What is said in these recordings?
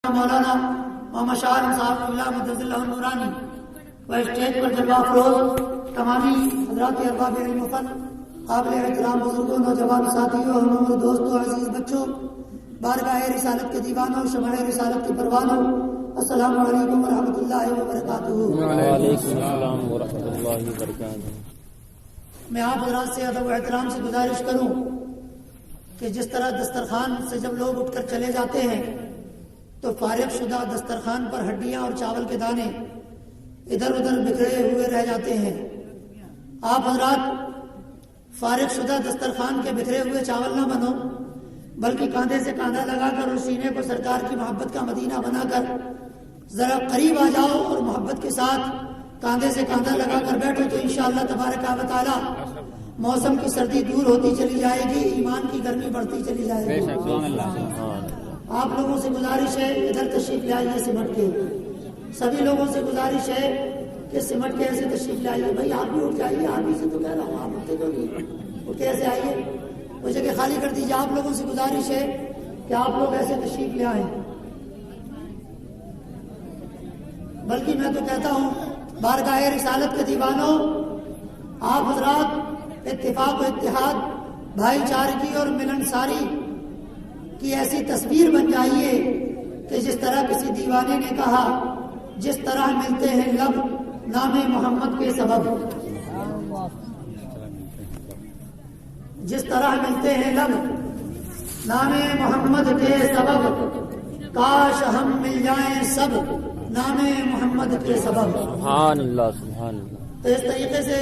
مولانا محمد شاہ عالم صاحب اللہ مدد اللہ نورانی و اسٹیج پر جلوہ افروز تمامی حضرات ارباب علم و فن، قابل احترام بزرگوں، نوجوان ساتھیوں اور دوستوں، عزیز بچوں، بارگاہ رسالت کے دیوانوں، شمع رسالت کے پروانوں، السلام علیکم ورحمۃ اللہ وبرکاتہ۔ وعلیکم السلام ورحمۃ اللہ وبرکاتہ۔ میں آپ حضرات سے ادب و احترام سے گزارش کروں کہ جس طرح دسترخوان سے جب لوگ اٹھ کر چلے جاتے ہیں تو فارغ شدہ دسترخوان پر ہڈیاں اور چاول کے دانے ادھر ادھر بکھرے ہوئے رہ جاتے ہیں، آپ حضرات فارغ شدہ دسترخوان کے بکھرے ہوئے چاول نہ بنو، بلکہ کاندھے سے کاندھا لگا کر اور سینے کو سرکار کی محبت کا مدینہ بنا کر ذرا قریب آ جاؤ اور محبت کے ساتھ کاندھے سے کاندھا لگا کر بیٹھو تو انشاءاللہ تبارک و تعالی موسم کی سردی دور ہوتی چلی جائے گی، ایمان کی گرمی بڑھتی چلی جائے گی۔ آپ لوگوں سے گزارش ہے ادھر تشریف لے آئیے سمٹ کے، سبھی لوگوں سے گزارش ہے کہ سمٹ کے ایسے تشریف لے آئیے۔ بھائی آپ بھی اٹھ جائیے، آپ ہی سے تو کہہ رہا ہوں، آپ اٹھتے کیوں نہیں؟ اٹھ کے ایسے آئیے، وہ جگہ خالی کر دیجیے۔ آپ لوگوں سے گزارش ہے کہ آپ لوگ ایسے تشریف لے آئیں، بلکہ میں تو کہتا ہوں بارگاہ رسالت کے دیوانوں، آپ حضرات اتفاق و اتحاد، بھائی چارگی اور ملنساری کی ایسی تصویر بن جائیے کہ جس طرح کسی دیوانے نے کہا، جس طرح ملتے ہیں لب نام محمد کے سبب، جس طرح ملتے ہیں لب نام محمد کے سبب، کاش ہم مل جائیں سب نام محمد کے سبب۔ سبحان اللہ سبحان اللہ۔ تو اس طریقے سے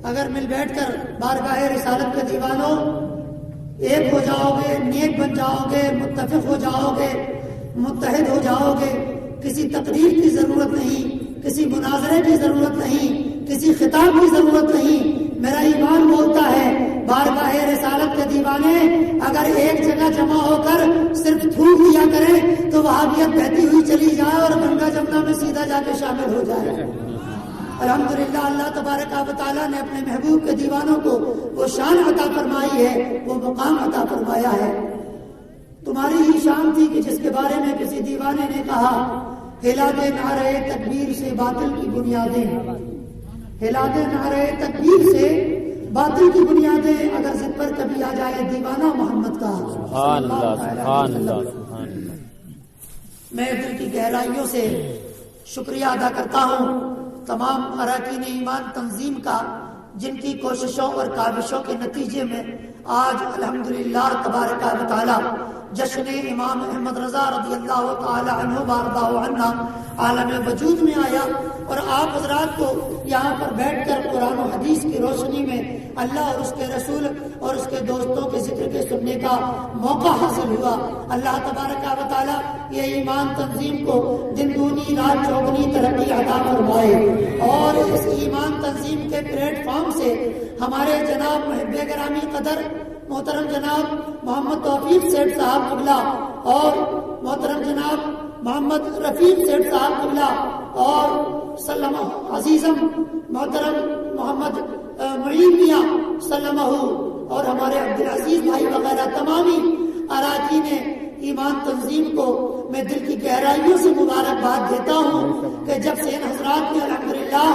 اگر مل بیٹھ کر بارگاہ رسالت کے دیوانوں ایک ہو جاؤ گے، نیک بن جاؤ گے، متفق ہو جاؤ گے، متحد ہو جاؤ گے، کسی تقریر کی ضرورت نہیں، کسی مناظرے کی ضرورت نہیں، کسی خطاب کی ضرورت نہیں۔ میرا ایمان بولتا ہے بارگاہ رسالت کے دیوانے اگر ایک جگہ جمع ہو کر صرف تھوک دیا کریں تو وہابیت بہتی ہوئی چلی جائے اور گنگا جمنا میں سیدھا جا کے شامل ہو جائے۔ الحمدللہ اللہ تبارک و تعالیٰ نے اپنے محبوب کے دیوانوں کو وہ شان عطا فرمائی ہے، وہ مقام عطا فرمایا ہے۔ تمہاری ہی شان تھی کہ جس کے بارے میں کسی دیوانے نے کہا، ہلا دے نعرہ تکبیر سے باطل کی بنیادیں، ہلا دے نعرہ تکبیر سے باطل کی بنیادیں، اگر ضد پر کبھی آ جائے دیوانہ محمد کا۔ سبحان اللہ سبحان اللہ سبحان اللہ۔ میں دل کی گہرائیوں سے شکریہ ادا کرتا ہوں تمام اراکین ایمان تنظیم کا، جن کی کوششوں اور کاوشوں کے نتیجے میں آج الحمدللہ تبارک و تعالی جشن امام احمد رضا رضی اللہ تعالی عنہ وارضاہ عنہ عالم وجود میں آیا، اور آپ حضرات کو یہاں پر بیٹھ کر قرآن و حدیث کی روشنی میں اللہ اور اس کے رسول اور اس کے دوستوں کے ذکر کے سننے کا موقع حاصل ہوا۔ اللہ تبارک و تعالی یہ ایمان تنظیم کو دن دونی رات چوگنی ترقی عطا فرمائے، اور اس ایمان تنظیم کے پلیٹ فارم سے ہمارے جناب محب گرامی قدر محترم جناب محمد توفیق سیٹھ صاحب قبلہ اور محترم جناب محمد رفیق سیٹھ صاحب قبلہ اور سلمہ عزیزم محترم محمد معین میاں سلمہ اور ہمارے عبدالعزیز بھائی وغیرہ تمامی اراکین ایمان تنظیم کو میں دل کی گہرائیوں سے مبارکباد دیتا ہوں کہ جب سے ان حضرات نے الحمدللہ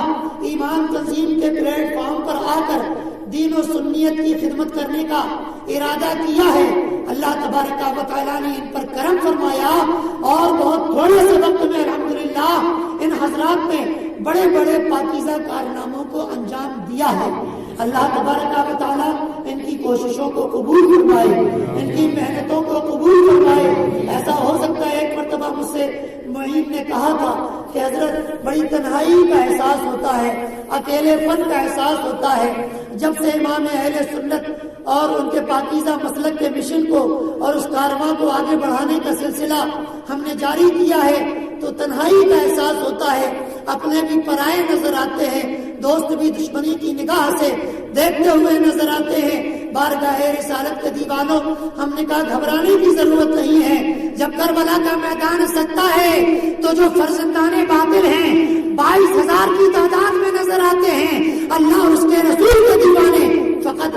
ایمان تنظیم کے پلیٹ فارم پر آ کر دین و سنیت کی خدمت کرنے کا ارادہ کیا ہے، اللہ تبارک و تعالیٰ نے ان پر کرم فرمایا، اور بہت تھوڑے سے وقت میں الحمدللہ ان حضرات نے بڑے بڑے پاکیزہ کارناموں کو انجام دیا ہے۔ اللہ تبارک و تعالیٰ ان کی کوششوں کو قبول فرمائے، ان کی محنتوں کو قبول فرمائے۔ ایسا ہو سکتا ہے ایک مرتبہ مجھ سے معین نے کہا تھا کہ حضرت بڑی تنہائی کا احساس ہوتا ہے، اکیلے پن کا احساس ہوتا ہے۔ جب سے امام اہل سنت اور ان کے پاکیزہ مسلک کے مشن کو اور اس کارواں کو آگے بڑھانے کا سلسلہ ہم نے جاری کیا ہے تو تنہائی کا احساس ہوتا ہے، اپنے بھی پرائے نظر آتے ہیں، دوست بھی دشمنی کی نگاہ سے دیکھتے ہوئے نظر آتے ہیں۔ بارگاہ رسالت کے دیوانوں، ہم نے کہا گھبرانے کی ضرورت نہیں ہے، جب کربلا کا میدان سجتا ہے تو جو فرزندان باطل ہیں 22,000 کی تعداد میں نظر آتے ہیں، اللہ اور اس کے رسول کے دیوانے فقط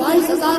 22,000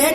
1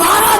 12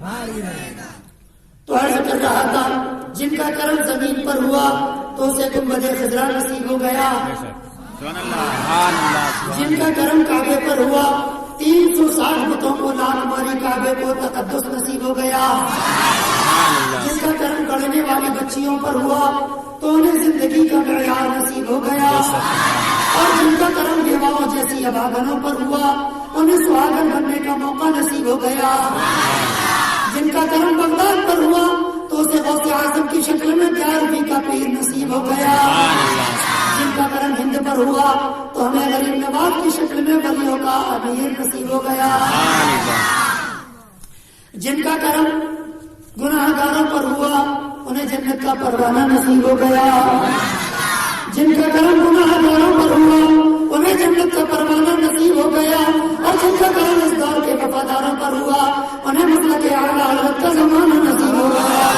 تو عرض کر رہا تھا جن کا کرم زمین پر ہوا تو اسے گنبد خضرا نصیب ہو گیا، جن کا کرم کعبے پر ہوا 360 بتوں کو لات ماری کعبے کو تقدس نصیب ہو گیا، جن کا کرم کڑنے والی بچیوں پر ہوا تو انہیں زندگی کا معیار نصیب ہو گیا، اور جن کا کرم بیواؤں جیسی اباگنوں پر ہوا انہیں سہاگن بننے کا موقع نصیب ہو گیا، جن کا کرم بغداد پر ہوا تو اسے غوث اعظم کی شکل میں 11ویں کا پیر نصیب ہو گیا، جن کا کرم ہند پر ہوا تو ہمیں غریب نواز کی شکل میں ولیوں کا امیر نصیب ہو گیا، جن کا کرم گناہگاروں پر ہوا انہیں جنت کا پروانہ نصیب ہو گیا، جن کا کرم گناہگاروں پر ہوا انہیں جنت کا پروانہ نصیب ہو گیا، اور جن کا کرم اس دور کے وفاداروں پر ہوا انہیں مسلک اعلیٰ حضرت کا زمانہ نصیب ہو گیا،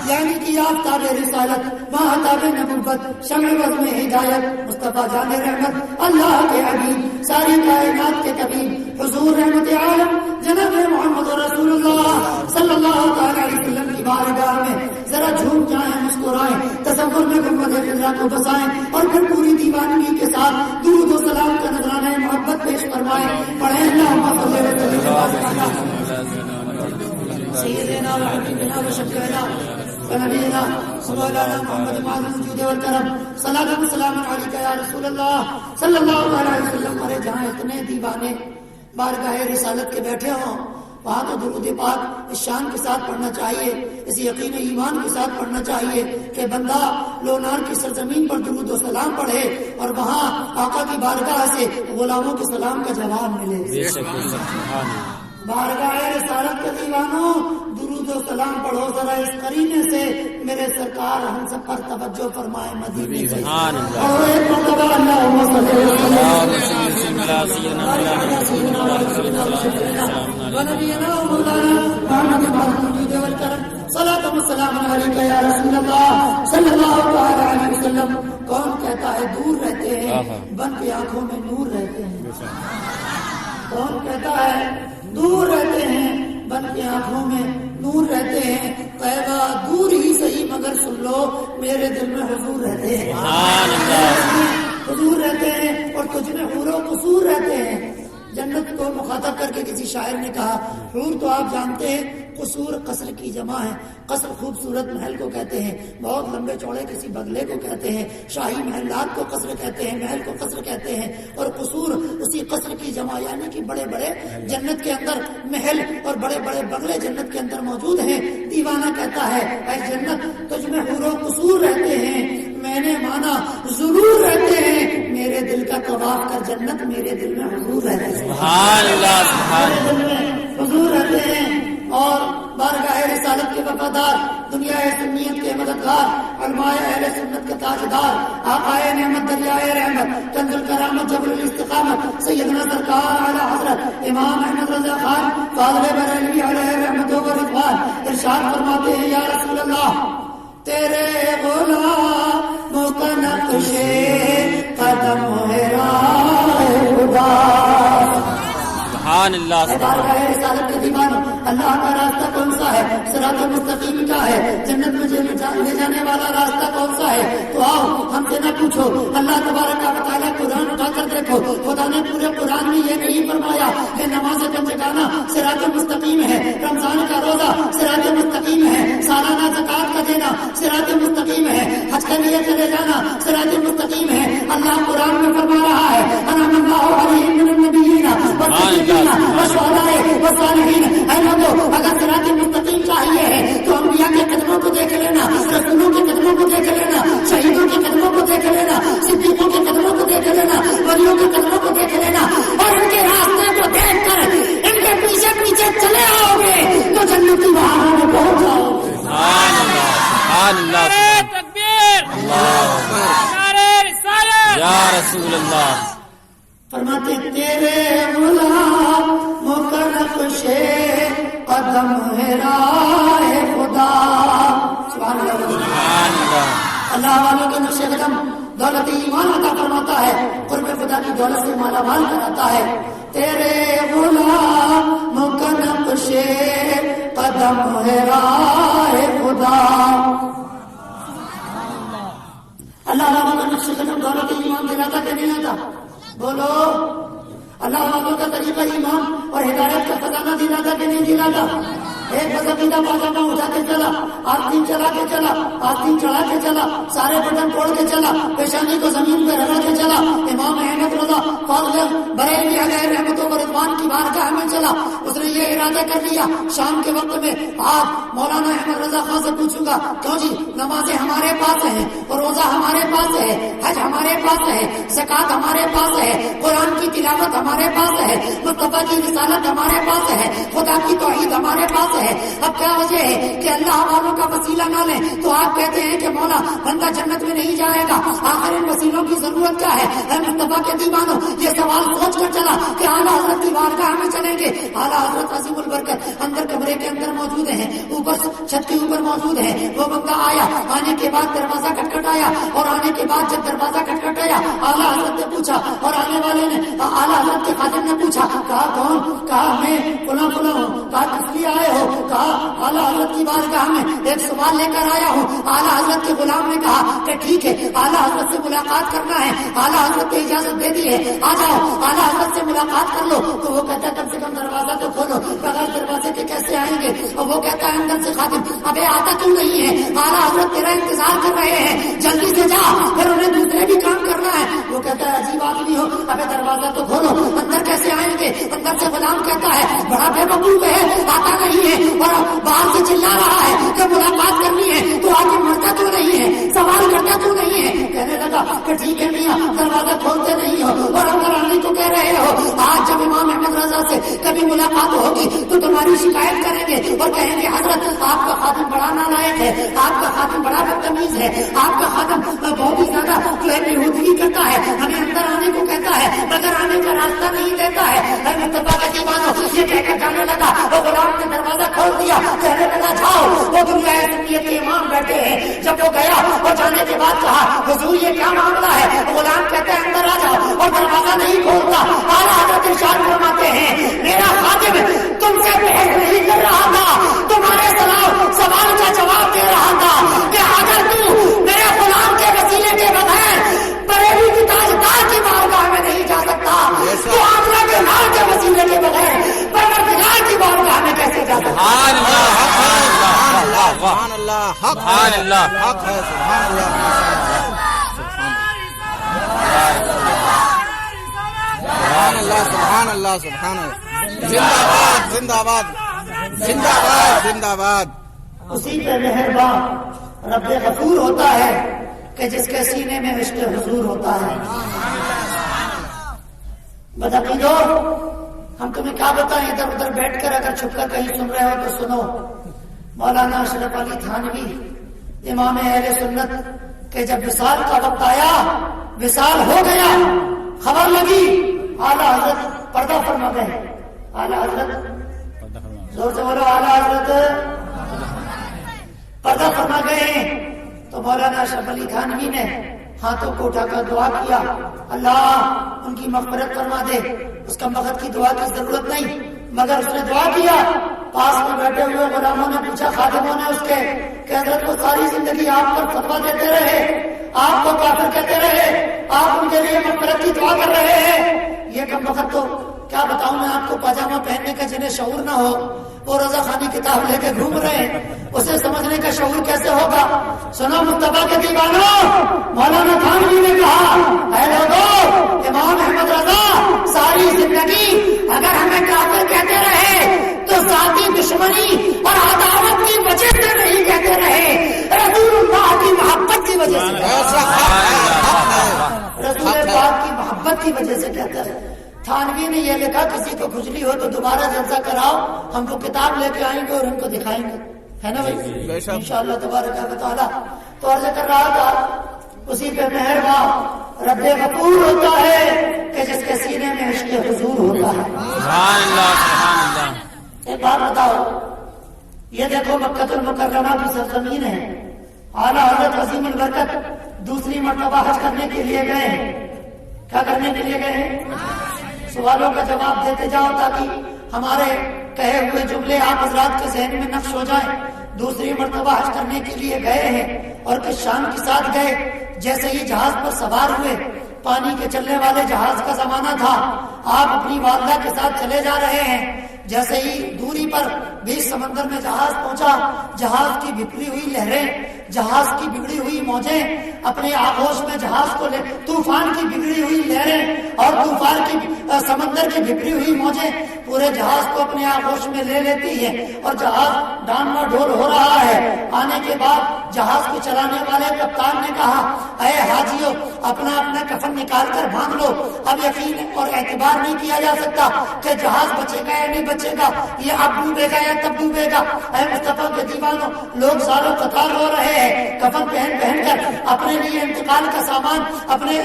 یعنی کہ آفتاب رسالت ماہتاب نبوت شمع بزم ہدایت مصطفیٰ جان رحمت اللہ کے حبیب ساری کائنات کے طبیب حضور رحمت عالم جناب محمد رسول اللہ صلی اللہ تعالی علیہ وسلم کی بارگاہ میں ذرا جھوم جائیں، مسکرائیں، تصور میں گنبد خضرا کو بسائیں اور پھر پوری دیوانگی کے ساتھ درود و سلام کا نذرانہ محبت پیش فرمائیں، پڑھیں اللہم صلی سیدنا و حبیبنا و شفیعنا ونبینا مولانا محمد معظم الجود والکرم صلاۃ و سلام علیک یا رسول اللہ صلی اللہ علیہ وسلم۔ اور جہاں اتنے دیوانے بارگاہ رسالت کے بیٹھے ہوں وہاں تو درود پاک اس شان کے ساتھ پڑھنا چاہیے، اس یقین ایمان کے ساتھ پڑھنا چاہیے کہ بندہ لونار کی سرزمین پر درود و سلام پڑھے اور وہاں آقا کی بارگاہ سے غلاموں کے سلام کا جواب ملے۔ بارگاہ رسالت کے دیوانوں درود و سلام پڑھو ذرا اس قرینے سے میرے سرکار ہم سب پر توجہ فرمائے مدینے سے، اور ایک مرتبہ اللہم صلی ونبینا مولانا محمد الجود والکرم صلاۃ و سلام علیک یا رسول اللہ صلی اللہ علیہ وسلم۔ کون کہتا ہے دور رہتے ہیں بن کے آنکھوں میں نور رہتے ہیں؟ کون کہتا ہے دور رہتے ہیں بن کے آنکھوں میں نور رہتے ہیں؟ طیبہ دور ہی صحیح مگر سن لو میرے دل میں حضور رہتے ہیں، حضور رہتے ہیں اور تجھ میں حور و قصور رہتے ہیں۔ جنت کو مخاطب کر کے کسی شاعر نے کہا حور تو آپ جانتے ہیں قصور قصر کی جمع ہے، قصر خوبصورت محل کو کہتے ہیں، بہت لمبے چوڑے کسی بگلے کو کہتے ہیں، شاہی محلات کو قصر کہتے ہیں، محل کو قصر کہتے ہیں، اور قصور اسی قصر کی جمع یعنی کہ بڑے بڑے جنت کے اندر محل اور بڑے بڑے بگلے جنت کے اندر موجود ہیں۔ دیوانہ کہتا ہے اے جنت تجھ میں حور و قصور رہتے ہیں، میں نے مانا ضرور رہتے ہیں، میرے دل کا طواف کر جنت میرے دل میں حضور رہتے ہیں، سبحان اللہ، میرے دل میں حضور رہتے ہیں۔ اور بارگاہ رسالت کے وفادار دنیا سنیت کے مددگار علماء اہل سنت کے تاجدار آقائے نعمت دریائے رحمت کنز الکرامت جبل الاستقامت سیدنا سرکار اعلی حضرت امام احمد رضا خان فاضل بریلوی علیہ رحمت و رضوان ارشاد فرماتے ہیں یا رسول اللہ تیرے غلاموں کا نقش قدم ہے راہ خدا۔ سبحان اللہ، بارگاہ رسالت کے دیوانوں اللہ کا راستہ کون سا ہے؟ صراط مستقیم کیا ہے؟ جنت میں لے جانے والا راستہ کون سا ہے؟ تو آؤ ہم سے نہ پوچھو، اللہ تبارک و تعالیٰ قرآن اٹھا کر دیکھو، خدا نے پورے قرآن میں یہ نہیں فرمایا کہ نماز پنجگانہ صراط مستقیم ہے، رمضان کا روزہ صراط مستقیم ہے، سالانہ زکات کا دینا صراط مستقیم ہے، حج کے لیے چلے جانا صراط مستقیم ہے۔ اللہ قرآن میں فرما رہا ہے انعم اللہ علیہم من النبیین والصدیقین والشہداء والصالحین۔ اے لوگوں اگر صراط مستقیم چاہیے ہے تو انبیاء کے قدموں کو دیکھ لینا، رسولوں کے قدموں کو دیکھ لینا، شہیدوں کے قدموں کو دیکھ لینا، صدیقوں کے قدموں کو دیکھ لینا، ولیوں کے قدموں کو دیکھ لینا، اور ان کے راستے کو دیکھ کر ان کے پیچھے پیچھے چلے آؤ گے تو جنت کی بہاروں میں پہنچ جاؤ گے۔ سبحان اللہ، سبحان اللہ، تکبیر، اللہ نعرہ رسالت، یا رسول اللہ۔ فرماتے تیرے غلاموں کا نقش قدم ہے راہ خدا۔ سبحان اللہ، سبحان اللہ، اللہ والوں کے نقش قدم دولت ایمان عطا فرماتا ہے، قرب خدا کی دولت سے مالا مال کراتا ہے۔ تیرے غلاموں کا نقش نقش قدم ہے راہ خدا. اللہ والوں کا نقش قدم دولت ایمان دلاتا کہ نہیں آتا؟ بولو. اللہ والوں کا طریقہ ایمان اور ہدایت کا خزانہ دلاتا کہ نہیں دلاتا؟ ایک بزمینہ پاجامہ اٹھا کے چلا، آستین چلا کے چلا، آستین چڑھا کے چلا، سارے بٹن توڑ کے چلا، پیشانی کو زمین پہ رگڑ کے چلا. امام احمد رضا فاضل بریلوی علیہ رحمت و رضوان کی بارگاہ میں چلا. اس نے یہ ارادہ کر لیا شام کے وقت میں آج مولانا احمد رضا خان سے پوچھوں گا، کیوں جی نمازیں ہمارے پاس ہیں اور روزہ ہمارے پاس ہے، حج ہمارے پاس ہے، زکوٰۃ ہمارے پاس ہے، قرآن کی تلاوت ہمارے پاس ہے، مصطفیٰ کی رسالت ہمارے پاس ہے، خدا کی توحید ہمارے پاس ہے. اب کیا وجہ ہے کہ اللہ والوں کا وسیلہ نہ لیں تو آپ کہتے ہیں کہ مولا بندہ جنت میں نہیں جائے گا؟ آخر ان وسیلوں کی ضرورت کیا ہے؟ اے مصطفیٰ کے دیوانوں، یہ سوال سوچ کر چلا کہ اعلیٰ حضرت کی بارگاہ میں چلیں گے. اعلیٰ حضرت عظیم البرکت اندر کمرے کے اندر موجود ہیں، اوپر چھت کے اوپر موجود ہیں. وہ بندہ آیا، آنے کے بعد دروازہ کھٹکھٹایا اور آنے کے بعد جب دروازہ کھٹکھٹایا اعلیٰ حضرت نے پوچھا اور آنے والے نے اعلیٰ حضرت کے خادم نے پوچھا، کہا کون؟ کہا میں فلاں فلاں ہوں. کہا کس لیے آئے ہو؟ کہا اعلیٰ حضرت کی بارگاہ میں ایک سوال لے کر آیا ہوں. اعلیٰ حضرت کے غلام نے کہا کہ ٹھیک ہے، اعلیٰ حضرت سے ملاقات کرنا ہے. اعلیٰ حضرت نے اجازت دے دی ہے، آ جاؤ اعلیٰ حضرت سے ملاقات کر لو. تو وہ کہتا ہے کم سے کم دروازہ تو کھولو. بغیر دروازے کے کیسے آئیں گے؟ اور وہ کہتا ہے اندر سے خادم، ابے آتا کیوں نہیں ہے؟ اعلیٰ حضرت تیرا انتظار کر رہے ہیں، جلدی سے جا، پھر انہیں دوسرے بھی کام کرنا ہے. وہ کہتا ہے عجیب آدمی ہو، ابے دروازہ تو کھولو، اندر کیسے آئیں گے؟ اندر سے غلام کہتا ہے بڑا بے وقوف ہے، آتا نہیں ہے اور باہر سے چلا رہا ہے کہ ملاقات کرنی ہے تو آگے مرتا کیوں نہیں ہے، سوال کرتا کیوں نہیں ہے؟ کہنے لگا کہ ٹھیک ہے میاں، دروازہ کھولتے نہیں ہو اور اندر آنے کو کہہ رہے ہو. آج جب امام احمد رضا سے کبھی ملاقات ہوگی تو تمہاری شکایت کریں گے اور کہیں گے حضرت آپ کا خادم بڑا نالائق ہے، آپ کا خادم بڑا بدتمیز ہے، آپ کا خادم بہت ہی زیادہ بےہودگی کرتا ہے، ہمیں اندر آنے کو کہتا ہے مگر آنے کا راستہ نہیں دیتا ہے. مصطفیٰ کا دیوانو یہ کہہ کر جانے لگا. وہ غلام نے دروازہ کھول دیا، کہنے لگا جاؤ. وہ دنیا سنیت کے امام بیٹھے ہیں. جب وہ گیا اور جانے کے بعد کہا حضور یہ کیا معاملہ ہے؟ غلام کہتے ہیں اندر آ جاؤ اور دروازہ نہیں کھولتا. اعلیٰ حضرت ارشاد فرماتے ہیں میرا خادم تم سے بحث نہیں کر رہا تھا، تمہارے سوال کا جواب دے رہا تھا کہ اگر تو میرے غلام کے وسیلے کے بغیر بریلی کی تاجدار کی بارگاہ میں نہیں جا سکتا تو آمنہ کے لال کے وسیلے کے بغیر پروردگار کی بارگاہ میں کیسے جا سکتا؟ سبحان اللہ، سبحان اللہ، حق ہے، سبحان اللہ، سبحان اللہ، سبحان اللہ. زندہ باد، زندہ باد، زندہ باد. اسی پہ مہربان رب غفور ہوتا ہے کہ جس کے سینے میں عشق حضور ہوتا ہے. بدعقیدو ہم تمہیں کیا بتائیں، ادھر ادھر بیٹھ کر اگر چھپ کر کہیں سن رہے ہو تو سنو. مولانا اشرف علی تھانوی امام اہل سنت کہ جب وصال کا وقت آیا، وصال ہو گیا، خبر لگی، اعلیٰ حضرت پردہ فرما گئے. اعلیٰ حضرت زور سے بولو، اعلیٰ حضرت پردہ فرما گئے. تو مولانا اشرف علی تھانوی نے ہاتھوں کو اٹھا کر دعا کیا، اللہ ان کی مغفرت فرما دے. اس کا مغفرت کی دعا کی ضرورت نہیں، مگر اس نے دعا کیا. پاس میں بیٹھے ہوئے غلاموں نے پوچھا، خادموں نے اس کے کہ حضرت کو ساری زندگی آپ پر فتویٰ دیتے رہے، آپ کو کافر کہتے رہے، آپ ان کے لیے مغفرت کی دعا کر رہے ہیں. یہ کم وقت تو کیا بتاؤں میں آپ کو، پاجامہ پہننے کا جنہیں شعور نہ ہو وہ رضا خانی کتاب لے کے گھوم رہے ہیں، اسے سمجھنے کا شعور کیسے ہوگا؟ سنو مصطفیٰ کے دیوانوں، مولانا تھانوی نے کہا اے لوگوں، امام احمد رضا ساری زندگی اگر ہمیں کافر کہتے رہے تو ذاتی دشمنی اور عداوت کی وجہ سے نہیں کہتے رہے، رسول اللہ کی محبت کی وجہ سے، رسول پاک کی محبت کی وجہ سے کہتے رہے. تھانوی نے یہ لکھا کسی کو کھجلی ہو تو دوبارہ جلسہ کراؤ، ہم کو کتاب لے کے آئیں گے اور ان کو دکھائیں گے، ہے نا بھائی؟ انشاءاللہ تبارک و تعالیٰ. تو عرض کر رہا تھا اسی پہ مہربان رب غفور ہوتا ہے کہ جس کے سینے میں عشق حضور ہوتا ہے. سبحان اللہ، سبحان اللہ. ایک بات بتاؤ، یہ دیکھو مکہ المکرمہ کی سرزمین ہے، اعلیٰ حضرت عظیم البرکت دوسری مرتبہ حج کرنے کے لیے گئے ہیں. کیا کرنے کے لیے گئے ہیں؟ سوالوں کا جواب دیتے جاؤ تاکہ ہمارے کہے ہوئے جملے آپ حضرات کے ذہن میں نقش ہو جائیں. دوسری مرتبہ حج کرنے کے لیے گئے ہیں اور کشان کے ساتھ گئے. جیسے ہی جہاز پر سوار ہوئے، پانی کے چلنے والے جہاز کا زمانہ تھا، آپ اپنی والدہ کے ساتھ چلے جا رہے ہیں. جیسے ہی دوری پر بیچ سمندر میں جہاز پہنچا، جہاز کی بکھری ہوئی لہریں، جہاز کی بگڑی ہوئی موجیں اپنے آغوش میں جہاز کو لے، طوفان کی بگڑی ہوئی لہریں اور طوفان کی سمندر کی بکھری ہوئی موجیں پورے جہاز کو اپنے آغوش میں لے لیتی ہے اور جہاز ڈانڈا ڈھول ہو رہا ہے. آنے کے بعد جہاز کو چلانے والے کپتان نے کہا، اے حاجیو، اپنا اپنا کفن نکال کر باندھ لو. اب یقین اور اعتبار نہیں کیا جا سکتا کہ جہاز بچے گا یا نہیں بچے گا، یہ اب ڈوبے گا یا تب ڈوبے گا. اے مصطفیٰ کے دیوانوں، لوگ سالوں قطار رو رہے ہیں، کفن پہن پہن کر اپنے لیے انتقال کا سامان، اپنے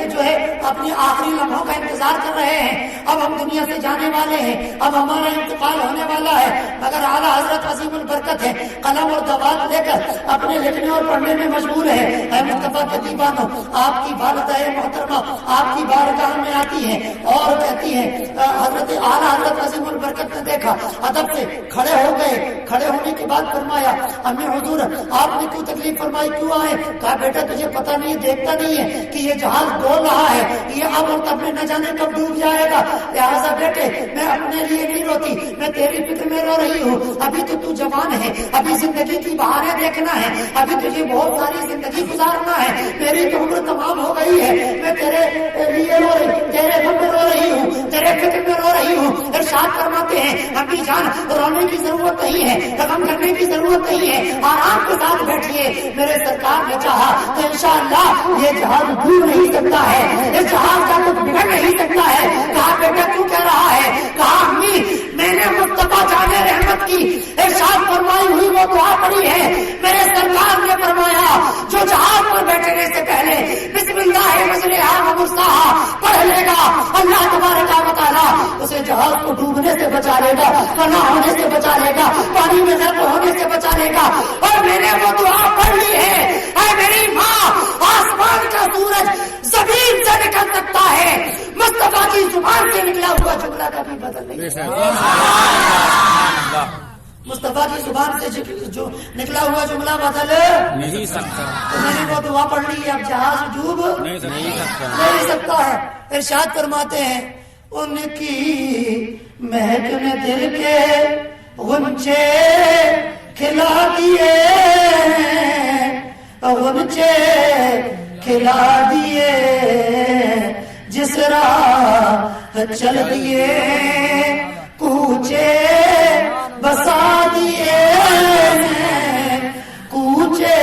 اپنی آخری لمحوں کا انتظار کر رہے ہیں. اب ہم دنیا سے جانے والے ہیں، اب ہمارا انتقال ہونے والا ہے، مگر اعلیٰ حضرت عظیم البرکت ہے، قلم اور دوات لے کر اپنے لکھنے اور پڑھنے میں مشغول ہے. اے مصطفیٰ کے دیوانوں، آپ کی والدہ محترمہ آپ کی بارگاہ میں آتی ہیں اور کہتی ہیں، حضرت اعلیٰ حضرت عظیم البرکت نے دیکھا، ادب سے کھڑے ہو گئے. کھڑے ہونے کے بعد فرمایا، امی حضور، آپ نے کیوں تکلیف فرمائی، کیوں آئے؟ کہا، بیٹا تجھے پتہ نہیں، دیکھتا نہیں ہے کہ یہ جہاز ڈول رہا ہے، یہ اب اور تب میں نہ جانے کب ڈوب جائے گا. لہٰذا بیٹے، میں اپنے لیے نہیں روتی، میں تیری فکر میں رو رہی ہوں. ابھی تو جوان ہے، ابھی زندگی کی بہاریں دیکھنا ہے، ابھی تجھے بہت ساری زندگی گزارنا ہے. میری تو عمر تمام ہو گئی ہے، میں تیرے لیے رو رہی، تیرے غم میں رو رہی ہوں، تیرے فکر میں رو رہی ہوں. ارشاد فرماتے ہیں، امی جان، رونے کی ضرورت نہیں ہے، غم کرنے کی ضرورت نہیں ہے، آرام کے ساتھ بیٹھیے. میرے سرکار نے چاہا تو انشاءاللہ یہ جہاز ڈوب نہیں سکتا ہے، اس جہاز کا کچھ بگڑ نہیں سکتا ہے. کہا، بیٹا کیوں کہہ رہا ہے؟ کہا، امی، میں نے مصطفیٰ جان رحمت کی ارشاد فرمائی ہوئی وہ دعا پڑھی ہے. میرے سرکار نے فرمایا، جو جہاز پر بیٹھنے سے پہلے بسم اللہ مجریہا و مرساہا پڑھ لے گا، اللہ تبارک و تعالیٰ اسے جہاز کو ڈوبنے سے بچا لے گا، فنا ہونے سے بچا لے گا، پانی میں غرق ہونے سے بچا لے گا. اور میں نے وہ دعا پڑھ لی ہے. اے میری ماں، آسمان کا سورج زمین سے نکل سکتا ہے، مصطفیٰ کی زبان سے نکلا ہوا جملہ کبھی بدل نہیں سکتا. مصطفیٰ کی زبان سے جو نکلا ہوا جملہ بدل نہیں سکتا. میں نے وہ دعا پڑھ لی، اب جہاز ڈوب نہیں سکتا ہے. ارشاد فرماتے ہیں، ان کی مہک نے دل کے غنچے کھلا دیے، غنچے کھلا دیے، جس راہ چل دیے کوچے بسا دیے، کوچے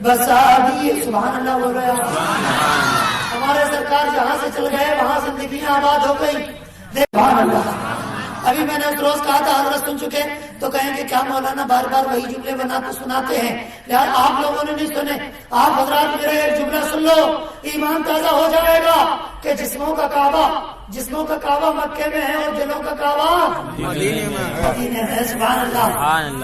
بسا دیے. سبحان اللہ بول رہے ہیں. ہمارے سرکار جہاں سے چل گئے وہاں زندگیاں آباد ہو گئی. سبحان اللہ. ابھی میں نے اس روز کہا تھا، حضرت سن چکے تو کہیں کہ کیا مولانا بار بار وہی جملے بناتے سناتے ہیں. یار آپ لوگوں نے نہیں سنے، آپ حضرات میرے ایک جملہ سن لو، ایمان تازہ ہو جائے گا کہ جسموں کا کعبہ مکے میں ہے اور دلوں کا کعبہ مدینے میں ہے. سبحان اللہ.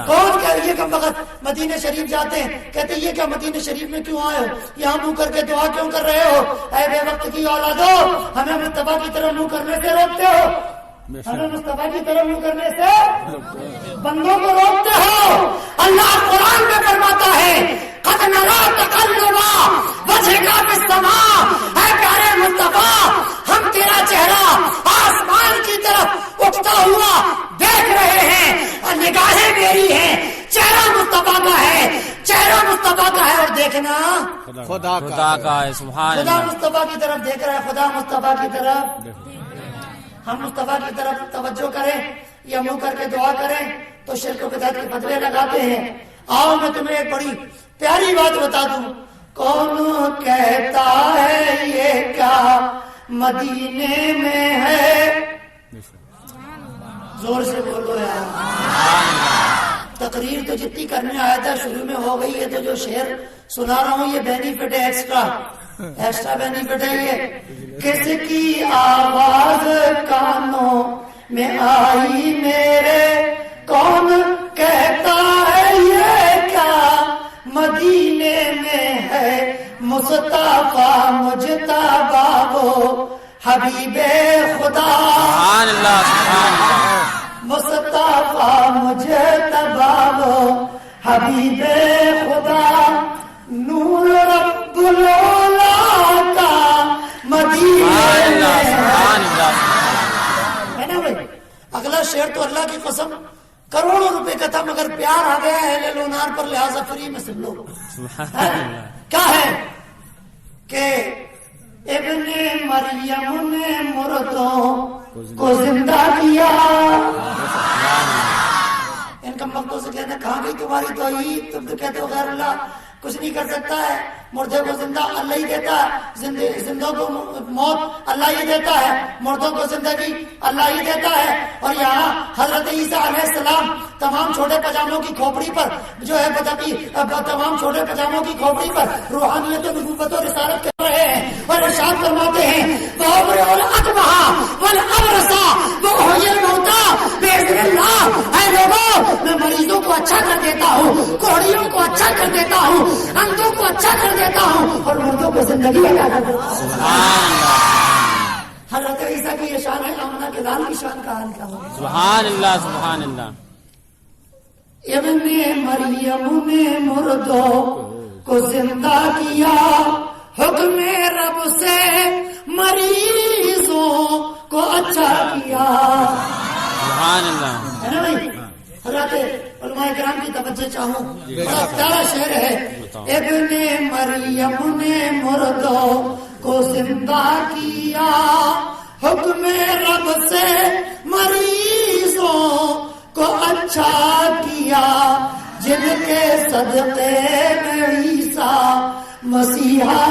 کون کہہ رہی ہے کہ وقت مدینہ شریف جاتے ہیں، کہتے یہ کیا مدینہ شریف میں کیوں آئے ہو، یہاں منہ کر کے دعا کیوں کر رہے ہو؟ اے بے وقت کی اولادو، ہمیں مصطفیٰ کی طرف منہ کرنے سے روکتے ہو، ہمیں مصطفیٰ کی طرف منہ کرنے سے بندوں کو روکتے ہو. اللہ قرآن میں فرماتا ہے، قد نرى تقلب وجهك في السماء. اے پیارے مصطفیٰ، ہم تیرا چہرہ آسمان کی طرف اٹھتا ہوا دیکھ رہے ہیں، اور نگاہیں میری ہیں، چہرہ مصطفیٰ کا ہے، چہرہ مصطفیٰ کا ہے، اور دیکھنا خدا کا ہے. سبحان خدا اللہ. مصطفیٰ کی طرف دیکھ رہا ہے، خدا مصطفیٰ کی طرف. ہم مصطفیٰ کی طرف توجہ کریں یا منہ کر کے دعا کریں تو شرک و بدعت کے فتوے لگاتے ہیں. آؤ میں تمہیں ایک بڑی پیاری بات بتا دوں. کون کہتا ہے یہ کیا مدینے میں ہے؟ زور سے بولو یار. تقریر تو جتنی کرنے آیا تھا شروع میں ہو گئی ہے، تو جو شعر سنا رہا ہوں یہ بینیفٹ ہے، ایکسٹرا بینیفٹ ہے. یہ کس کی آواز کانوں میں آئی میرے، کون کہتا ہے یہ کیا مدینے میں ہے؟ مصطفیٰ مجتبی وہ حبیب خدا. سبحان اللہ. مصطفیٰ مجھے تباو حبیب خدا نور رب العلا کا مدینہ ہے نا بھائی. اگلا شعر تو اللہ کی قسم کروڑوں روپے کا تھا مگر پیار آ گیا ہے اہل لونار پر لہذا فری میں سن لو. کیا ہے کہ ابن مریم نے مردوں کو زندہ کیا. ان کم وقتوں سے کہتے ہیں کہاں گئی تمہاری توحید, تم تو کہتے ہو غیر اللہ کچھ نہیں کر سکتا ہے, مردے کو زندہ اللہ ہی دیتا ہے, زندوں کو موت اللہ ہی دیتا ہے, مردوں کو زندگی اللہ ہی دیتا ہے. اور یہاں حضرت عیسیٰ علیہ السلام تمام چھوٹے پجاموں کی کھوپڑی پر جو ہے تمام چھوٹے پجاموں کی کھوپڑی پر روحانیت و نبوت و رسالت کر رہے ہیں اور ارشاد فرماتے ہیں وَأُبْرِئُ الْأَكْمَحَ وَالْأَبْرَصَ وَأُحْيِي الْمَوْتَىٰ بِإِذْنِ اللَّهِ. اے لوگوں میں مریضوں کو اچھا کر دیتا ہوں, کوڑیوں کو اچھا کر دیتا ہوں, اندھوں کو اچھا کر دیتا ہوں اور مردوں کو زندگی عطا کر دیتا ہوں. حضرت عیسیٰ کی یہ شان ہے, آمنہ کے لال کی شان کا حال کیا ہوگا. سبحان اللہ سبحان اللہ. ابن مریم نے مردوں کو زندہ کیا, حکم رب سے مریضوں کو اچھا کیا. سبحان اللہ. ہے نا بھائی. حضرت علماء کرام کی توجہ چاہوں, بڑا پیارا شعر ہے. ابن مریم نے مردوں کو زندہ کیا, حکم رب سے مریضوں کو اچھا کیا, جن کے صدقے میں عیسیٰ مسیحا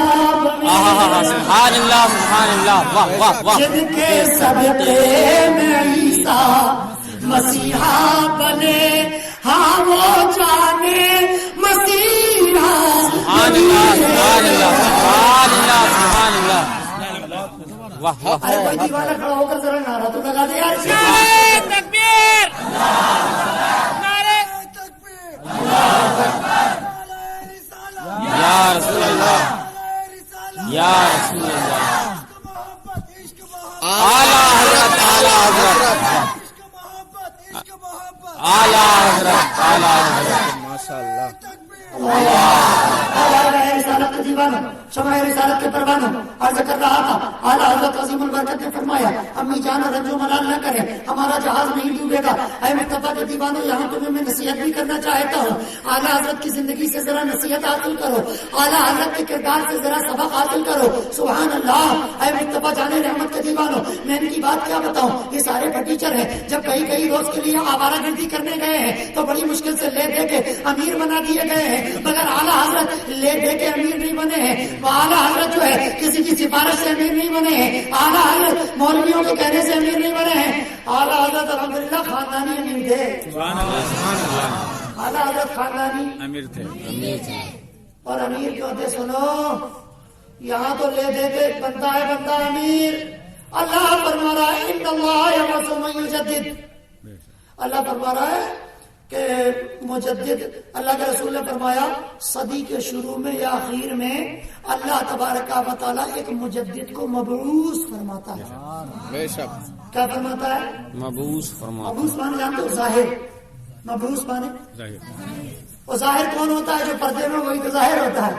بنے. سبحان اللہ سبحان اللہ. واہ واہ واہ. جن کے صدقے میں عیسیٰ مسیحا بنے, ہاں وہ جانے مسیحا. سبحان اللہ سبحان اللہ سبحان اللہ سبحان اللہ. واہ واہ. ارے کوئی دیوانہ کھڑا ہو کر ذرا نعرہ تو لگا دے یار. نعرہ تکبیر, نعرہ یا رسول اللہ یا رسول اللہ. اعلیٰ حضرت اعلیٰ حضرت اعلیٰ حضرت اعلیٰ حضرت. ماشاء اللہ. رسالت کا دیوانہ, شمع رسالت کے پروانہ, عرض کر رہا تھا اعلیٰ حضرت عظیم البرکت نے فرمایا امی جان رنج و ملال نہ کرے, ہمارا جہاز نہیں ڈوبے گا. اے مصطفیٰ کے دیوانوں, یہاں تمہیں میں نصیحت بھی کرنا چاہتا ہوں. اعلیٰ حضرت کی زندگی سے ذرا نصیحت حاصل کرو, اعلیٰ حضرت کے کردار سے ذرا سبق حاصل کرو. سبحان اللہ. اے مصطفیٰ جان رحمت کے دیوانوں, میں ان کی بات کیا بتاؤں, یہ سارے ٹیچر ہیں. جب کئی روز کے لیے آوارہ گردی کرنے گئے ہیں تو بڑی مشکل سے لے دے کے امیر بنا دیے گئے ہیں, مگر اعلیٰ حضرت لے دے کے امیر نہیں بنے ہیں. وہ اعلیٰ حضرت جو ہے کسی کی سفارش سے امیر نہیں بنے ہیں, اعلیٰ حضرت مولویوں کے کہنے سے امیر نہیں بنے ہیں. اعلیٰ حضرت الحمدللہ خاندانی امیر تھے. اعلیٰ حضرت خاندانی امیر تھے. اور امیر کیوں تھے سنو, یہاں تو لے دے کے بنتا ہے بندہ امیر. اللہ فرما رہا ہے ان اللہ یبعث من یجدد. اللہ فرما رہا ہے کہ مجدد, اللہ کے رسول نے فرمایا صدی کے شروع میں یا اخیر میں اللہ تبارک و تعالیٰ ایک مجدد کو مبعوث فرماتا ہے. بے شک. کیا فرماتا ہے؟ مبعوث فرماتا. مبعوث مانے جانتے ہو ظاہر, مبعوث مانے اور ظاہر کون ہوتا ہے؟ جو پردے میں وہی تو ظاہر ہوتا ہے.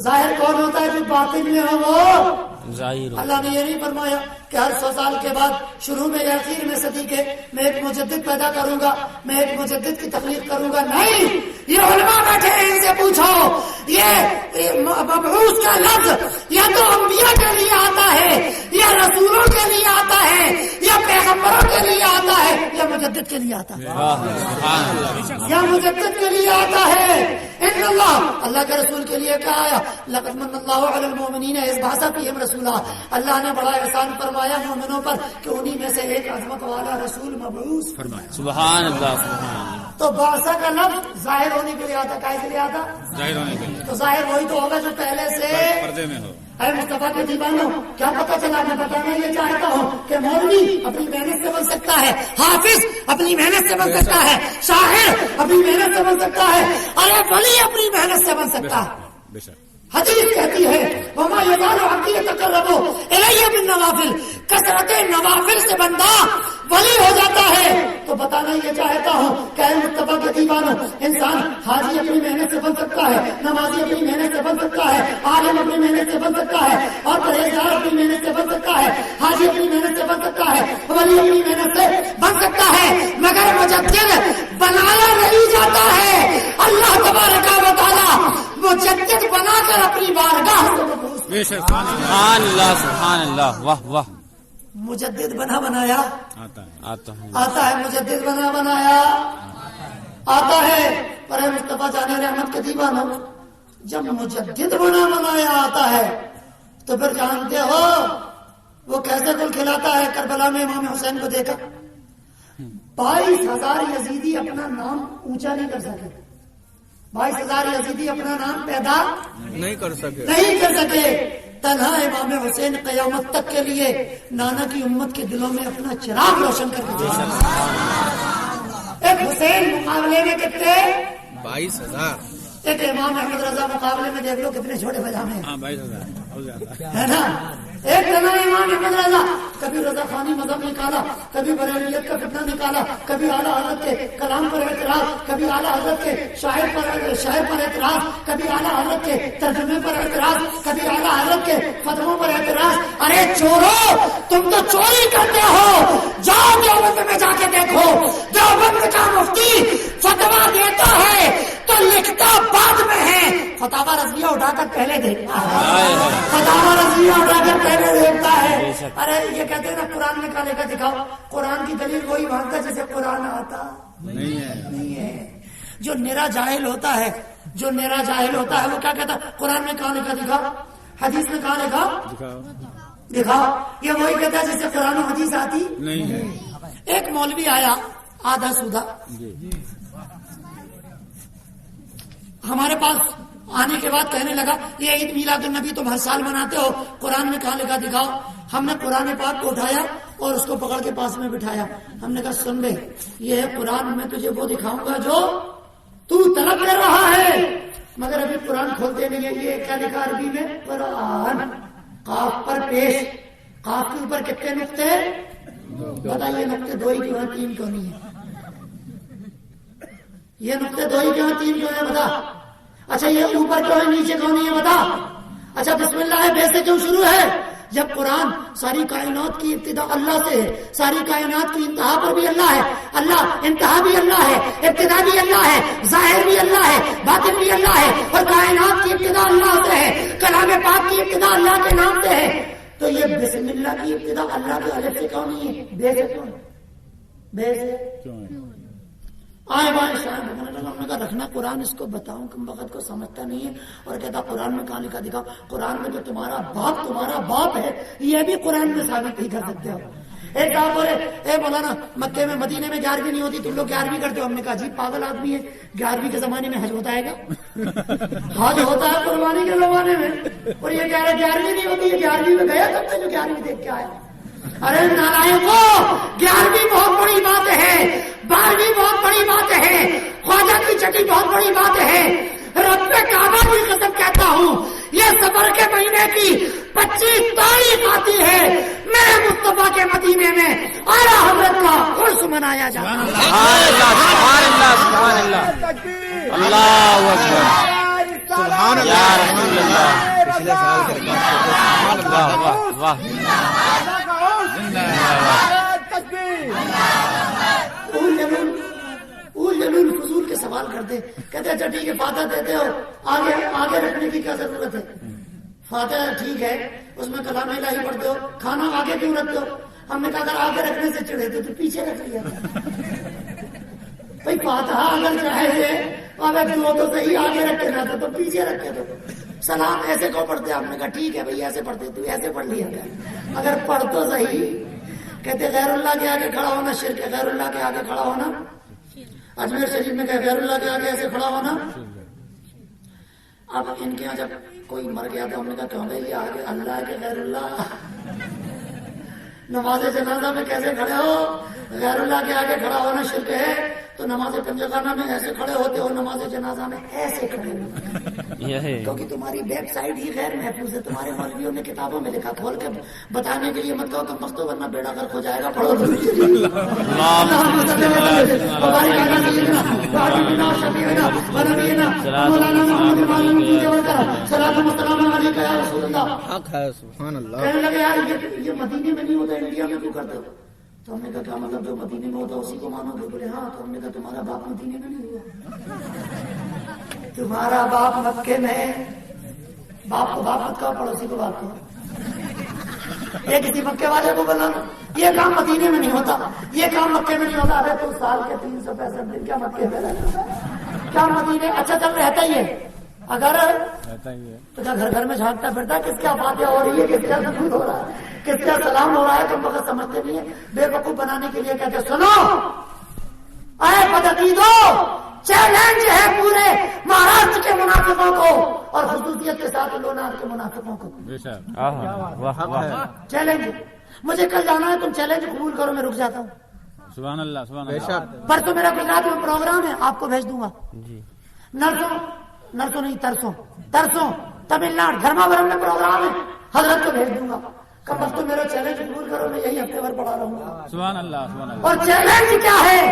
ظاہر کون ہوتا ہے؟ جو باطن میں ہو وہ ظاہر. اللہ نے یہ نہیں فرمایا کہ ہر 100 سال کے بعد شروع میں یا اخیر میں صدی کے میں ایک مجدد پیدا کروں گا, میں ایک مجدد کی تخلیق کروں گا. نہیں, یہ علماء بیٹھے ہیں, ان سے پوچھو یہ مبعوث کا لفظ یا تو انبیاء کے لیے آتا ہے, یا رسولوں کے لیے آتا ہے, یا پیغمبروں کے لیے آتا ہے, یا مجدد کے لیے آتا ہے, یا مجدد کے لیے آتا ہے. ان اللہ کے رسول کے لیے کیا آیا؟ لقد من اللہ علی المؤمنین اذ بعث فیہم رسولا. اللہ نے بڑا احسان فرمایا مومنوں پر کہ انہی میں سے ایک عظمت والا رسول مبعوث فرمایا. سبحان اللہ سبحان اللہ. تو بعثہ کا لفظ ظاہر ہونے کے لیے آتا, کائے کے لیے آتا؟ ظاہر ہونے کے لیے. تو ظاہر وہی تو ہوگا جو پہلے سے پردے میں ہو. اے مصطفیٰ کے دیوانوں, کیا پتہ چلا؟ میں بتانا یہ چاہتا ہوں کہ مولوی اپنی محنت سے بن سکتا ہے, حافظ اپنی محنت سے بن سکتا ہے, شاعر اپنی محنت سے بن سکتا ہے, ارے ولی اپنی محنت سے بن سکتا ہے. حدیث کہتی ہے وما یزال عبدی یتقرب الی بالنوافل، کثرت نوافل سے بندہ ولی ہو جاتا ہے۔ تو بتانا یہ چاہتا ہوں کہ اے مصطفیٰ کے دیوانوں، انسان حاجی اپنی محنت سے بن سکتا ہے، نمازی اپنی محنت سے بن سکتا ہے، عالم اپنی محنت سے بن سکتا ہے، اور پرہیزگار اپنی محنت سے بن سکتا ہے، حاجی اپنی محنت سے بن سکتا ہے، ولی اپنی محنت سے بن سکتا ہے، مگر مجدد بنایا نہیں جاتا ہے۔ اللہ تبارک و تعالی مجدد بنا کر اپنی بارگاہ سے سبحان اللہ سبحان اللہ، واہ واہ، مجدد بنا بنایا آتا ہے، مجدد بنا بنایا آتا ہے۔ پر اے مصطفیٰ جانے رحمت کے دیوانوں، جب مجدد بنا بنایا آتا ہے تو پھر جانتے ہو وہ کیسے گل کھلاتا ہے۔ کربلا میں امام حسین کو دیکھا، 22,000 یزیدی اپنا نام اونچا نہیں کر سکے، 22,000 یزیدی اپنا نام پیدا نہیں کر سکے۔ تنہا امام حسین قیامت تک کے لیے نانا کی امت کے دلوں میں اپنا چراغ روشن کر کے ایک حسین مقابلے میں کتنے 22,000، ایک امام احمد رضا مقابلے میں دیکھ لو کتنے چھوٹے پجامے ہے نا۔ ایک جنا امام احمد رضا، کبھی رضا خانی مذہب نکالا، کبھی بریلیت کا فتنہ نکالا، کبھی اعلیٰ حضرت کے کلام پر اعتراض، کبھی اعلیٰ حضرت کے شاعر پر اعتراض، کبھی اعلیٰ حضرت کے ترجمے پر اعتراض، کبھی اعلیٰ حضرت کے فتووں پر اعتراض۔ ارے چورو، تم تو چوری کرتے ہو، جاؤ دیوبند میں جا کے دیکھو، دیوبند کا مفتی فتوا دیتا ہے تو لکھتا بعد میں ہے، فتاوا رضویہ اٹھا کر پہلے دیکھتا ہے، فتاوا رضویہ اٹھا کر پہلے دیکھتا ہے۔ ارے یہ کہتے ہیں نا قرآن نکالے کا دکھاؤ، قرآن کی دلیل وہی مانگتا ہے جسے قرآن آتا نہیں ہے۔ جو نرا جاہل ہوتا ہے، جو نرا جاہل ہوتا ہے وہ کیا کہتا ہے قرآن میں کہاں لکھا دکھاؤ، حدیث میں کہاں لکھا دکھاؤ، یہ وہی کہتا ہے جسے قرآن و حدیث آتی نہیں ہے۔ ایک مولوی آیا آدھا سودا ہمارے پاس، آنے کے بعد کہنے لگا یہ عید میلاد النبی تم ہر سال مناتے ہو، قرآن میں کہاں لکھا دکھاؤ۔ ہم نے قرآن پاک کو اٹھایا اور اس کو پکڑ کے پاس میں بٹھایا، ہم نے کہا سن لے، یہ ہے قرآن، میں تجھے وہ دکھاؤں گا جو تو طلب کر رہا ہے، مگر ابھی قرآن کھولتے نہیں ہے۔ یہ کیا لکھا عربی میں؟ قرآن، قاف پر پیش، قاف کے اوپر کتنے نقطے؟ بتائیے نقطے دو ہی کیوں ہیں، تین کیوں نہیں ہے؟ یہ نقطے دو ہی کیوں ہیں، تین کیوں ہے بتا؟ اچھا یہ اوپر کیوں ہے، نیچے کیوں نہیں ہے بتا؟ اچھا بسم اللہ ہے بے سے کیوں شروع ہے؟ جب قرآن ساری کائنات کی ابتدا اللہ سے ہے، ساری کائنات کی انتہا پر بھی اللہ ہے، اللہ انتہا بھی اللہ ہے، ابتدا بھی اللہ ہے، ظاہر بھی اللہ ہے، باطن بھی اللہ ہے، اور کائنات کی ابتدا اللہ سے ہے، کلام پاک کی ابتدا اللہ کے نام سے ہے، تو یہ بسم اللہ کی ابتدا اللہ کے الف سے کیوں نہیں ہے؟ بے سے کیوں؟ بے سے آئے بائیں شاید ہم نے کہا رکھنا قرآن، اس کو بتاؤں کم وقت کو سمجھتا نہیں ہے، اور کہتا قرآن میں کہاں لکھا دکھا، قرآن میں تو تمہارا باپ ہے، یہ بھی قرآن میں ثابت نہیں کر سکتے ہو۔ ایک آپ بولے اے مولانا مکے میں مدینے میں 11ویں نہیں ہوتی، تم لوگ 11ویں کرتے ہو۔ ہم نے کہا جی پاگل آدمی ہے، 11ویں کے زمانے میں حج ہوتا ہے گا؟ حج ہوتا ہے قربانی کے زمانے میں، اور یہ کہہ رہے 11ویں نہیں ہوتی، یہ 11ویں میں گیا تب سے جو 11ویں دیکھ کے آیا۔ ارے نالائقو، 11ویں بہت بڑی بات ہے، 12ویں بہت بڑی بات ہے، خواجہ کی چھٹی بہت بڑی بات ہے۔ رب کعبہ کی قسم کہتا ہوں، یہ صبر کے مہینے کی 25 تاریخ آتی ہے، میرے مصطفیٰ کے مدینے میں اعلیٰ حضرت کا عرس منایا جاتا ہے۔ سبحان اللہ سبحان اللہ، اللہ اکبر، سبحان یا اللہ، رسول اللہ، پچھلے سال کے ریکارڈ سے واہ واہ واہ، جلول فضول کے سوال کرتے، کہتے اچھا ٹھیک ہے فاتحہ دیتے ہو، آگے رکھنے کی کیا ضرورت ہے؟ فاتحہ ٹھیک ہے، اس میں کلام الہی پڑھتے ہو، کھانا آگے کیوں رکھتے ہو؟ ہم نے کہا اگر آگے رکھنے سے چڑھے تھے تو پیچھے رکھ لیا بھائی، فاتحہ اگر چاہے اگر تو تو صحیح آگے رکھے جاتا تو پیچھے رکھے تو سلام ایسے کو پڑھتے، ہم نے کہا ٹھیک ہے بھائی ایسے پڑھتے، تو ایسے پڑھ لیا گیا، اگر پڑھ تو صحیح۔ کہتے غیر اللہ کے آگے کھڑا ہونا شرک ہے، غیر اللہ کے آگے کھڑا ہونا، اجمیر شریف میں کہ غیر اللہ کے آگے ایسے کھڑا ہونا۔ اب ان کے یہاں جب کوئی مر گیا تو ہم نے کہا کیوں گئی آگے اللہ کے غیر اللہ، نماز جنازہ میں کیسے کھڑے ہو؟ غیر اللہ کے آگے کھڑا ہونا شرک ہے، تو نماز کنجخانہ میں ایسے کھڑے ہوتے ہو، نماز جنازہ میں ایسے کھڑے ہوتے، کیونکہ تمہاری بیک سائڈ ہی غیر محفوظ ہے. تمہارے مولویوں نے کتابوں میں لکھا، کھول کے بتانے کے لیے مت کہو تم مختو ورنہ بیڑا غرق ہو جائے گا. پڑھو حق ہے. سبحان اللہ. کہنے لگے یار یہ مدینے میں نہیں ہوتا، انڈیا میں کیوں کرتے ہو؟ تو ہم نے کہا کیا مطلب جو مدینے میں ہوتا اسی کو مانو گے؟ بولے ہاں. تو ہم نے کہا تمہارا باپ مدینے میں نہیں ہوا، تمہارا باپ مکے میں. باپ کو باپ مت کہو، پڑوسی کو باپ کہو. یہ کسی مکے والے کو بولا یہ کام مدینے میں نہیں ہوتا، یہ کام مکے میں نہیں ہوتا. ارے تو سال کے 365 دن کیا مکے میں رہتا، کیا مدینے؟ اچھا چل رہتا ہی ہے. اگر تو کیا گھر گھر میں جھانکتا پھرتا ہے کس کیا فاتحہ ہو رہی ہے، کس کیا درود ہو رہا ہے، کس کیا سلام ہو رہا ہے؟ تم وقت سمجھتے نہیں ہے. بے وقوف بنانے کے لیے کہتے سنو اے بدعقیدو، چیلنج ہے پورے مہاراشٹر کے منافقوں کو اور خصوصیت کے ساتھ لونار کے منافقوں کو. چیلنج مجھے کل جانا ہے، تم چیلنج قبول کرو، میں رک جاتا ہوں. سبحان اللہ سبحان اللہ. پرسوں میرا گجرات میں پروگرام ہے، آپ کو بھیج دوں گا. نرسوں نہیں ترسوں تمل ناڈو دھرماورم میں پروگرام ہے، حضرت کو بھیج دوں گا. کم از کم میرا چیلنج قبول کرو، میں یہی ہفتے بھر پڑھا رہوں گا. سبحان اللہ سبحان اللہ. اور چیلنج کیا ہے؟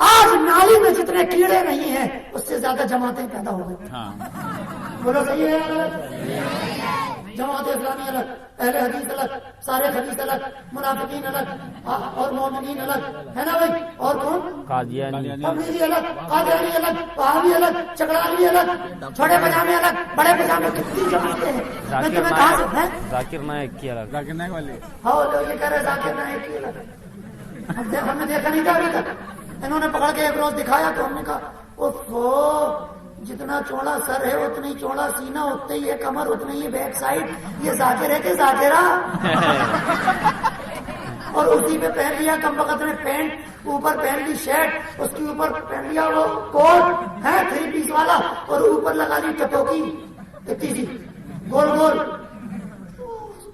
آج نالی میں جتنے کیڑے نہیں ہیں اس سے زیادہ جماعتیں پیدا ہو گئی. بولو صحیح ہے؟ جماعت اسلامی الگ، اہل حدیث الگ، سارے حدیث الگ، منافقین الگ اور مومنین الگ، ہے نا بھائی؟ اور کون؟ تبلیغی الگ، قادیانی الگ، وہابی الگ، چکرانی الگ، چھوٹے پجامے الگ، بڑے پجامے. کتنی جماعتیں ہیں؟ میں تمہیں کہا سکتا ہے ذاکر نائک کی الگ، ذاکر نائک والے ہاں لوگ یہ کہہ رہے ذاکر نائک کی الگ. ہم نے دیکھا نہیں تھا ابھی تک. انہوں نے پکڑ کے ایک روز دکھایا تو ہم نے کہا اوہ جتنا چوڑا سر ہے اتنی چوڑا سینہ، اتنی ہی ہے کمر، اتنی ہی بیک سائڈ. یہ ذاکر ہے کہ ذاکرہ؟ اور اسی پہ پہن لیا کم وقت نے پینٹ، اوپر پہن لی شرٹ، اس کے اوپر پہن لیا وہ کوٹ ہے 3 پیس والا، اور اوپر لگا لی ٹپوکی اتنی سی گول گول.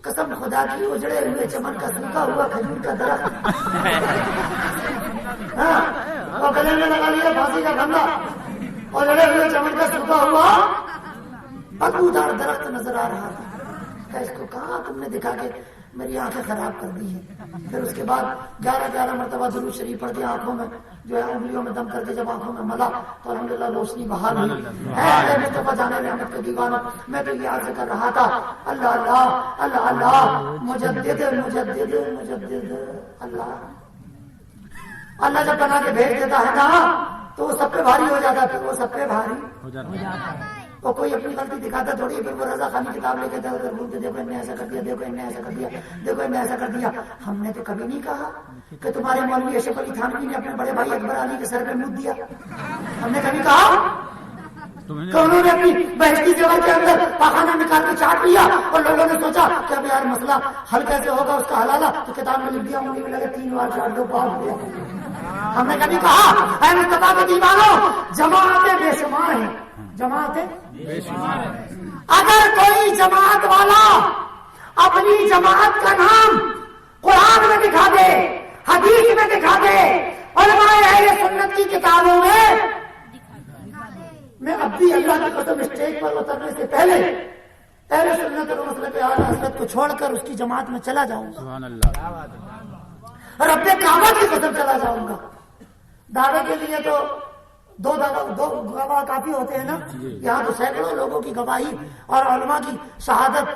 قسم خدا کی اجڑے ہوئے چمن کا سوکھا ہوا کھجور کا درخت، ہاں، اور گلے میں لگا لیا پھانسی کا پھندا، اور لڑے ہوئے چمن کا سوکھا ہوا بدبودار درخت نظر آ رہا تھا. اس کو کہاں تم نے دکھا کے میری آنکھیں خراب کر دی ہیں. پھر اس کے بعد 11 مرتبہ درود شریف پڑھ دیا آنکھوں میں جو ہے انگلیوں میں دم کر کے جب آنکھوں میں ملا تو الحمدللہ روشنی بحال ہوئی. اے مصطفیٰ جان رحمت کے دیوانوں، میں تو یہ عرض کر رہا تھا اللہ اللہ اللہ اللہ مجدد مجدد مجدد. اللہ اللہ جب بنا کے بھیج دیتا ہے نا تو وہ سب پہ بھاری ہو جاتا ہے. وہ سب پہ بھاری ہو جاتا ہے. وہ کوئی اپنی غلطی دکھاتا تھوڑی، پھر وہ رضا خانی کتاب لے کے ادھر بولتے دیکھو ان نے ایسا کر دیا، دیکھو ان نے ایسا کر دیا، دیکھو ان نے ایسا کر دیا. ہم نے تو کبھی نہیں کہا کہ تمہارے مولوی اشرف علی تھانوی نے اپنے بڑے بھائی اکبر علی کے سر پہ منہ دیا. ہم نے کبھی کہا کہ انہوں نے اپنی بہشتی جگہ کے اندر پاخانہ نکال کے چاٹ لیا اور لوگوں نے سوچا کہ اب یار مسئلہ حل کیسے ہوگا اس کا حلالہ، تو کتاب میں لکھ دیا انگلی میں لگے 3 بار چاٹ دو پاک ہو گیا. ہم نے کبھی کہا اے مصطفیٰ کے دیوانوں جماعتیں بے شمار ہیں، جماعتیں بے شمار ہیں. اگر کوئی جماعت والا اپنی جماعت کا نام قرآن میں دکھا دے، حدیث میں دکھا دے، علماء اہل سنت کی کتابوں میں اب بھی اللہ کی قسم اسٹیج پر اترنے سے پہلے اہل سنت اور مسلک اعلی حضرت کو چھوڑ کر اس کی جماعت میں چلا جاؤں گا. سبحان اللہ. رب کعبہ کی قسم چلا جاؤں گا. دعوے کے لیے تو 2 گواہ کافی ہوتے ہیں نا. یہاں تو سینکڑوں لوگوں کی گواہی اور علماء کی شہادت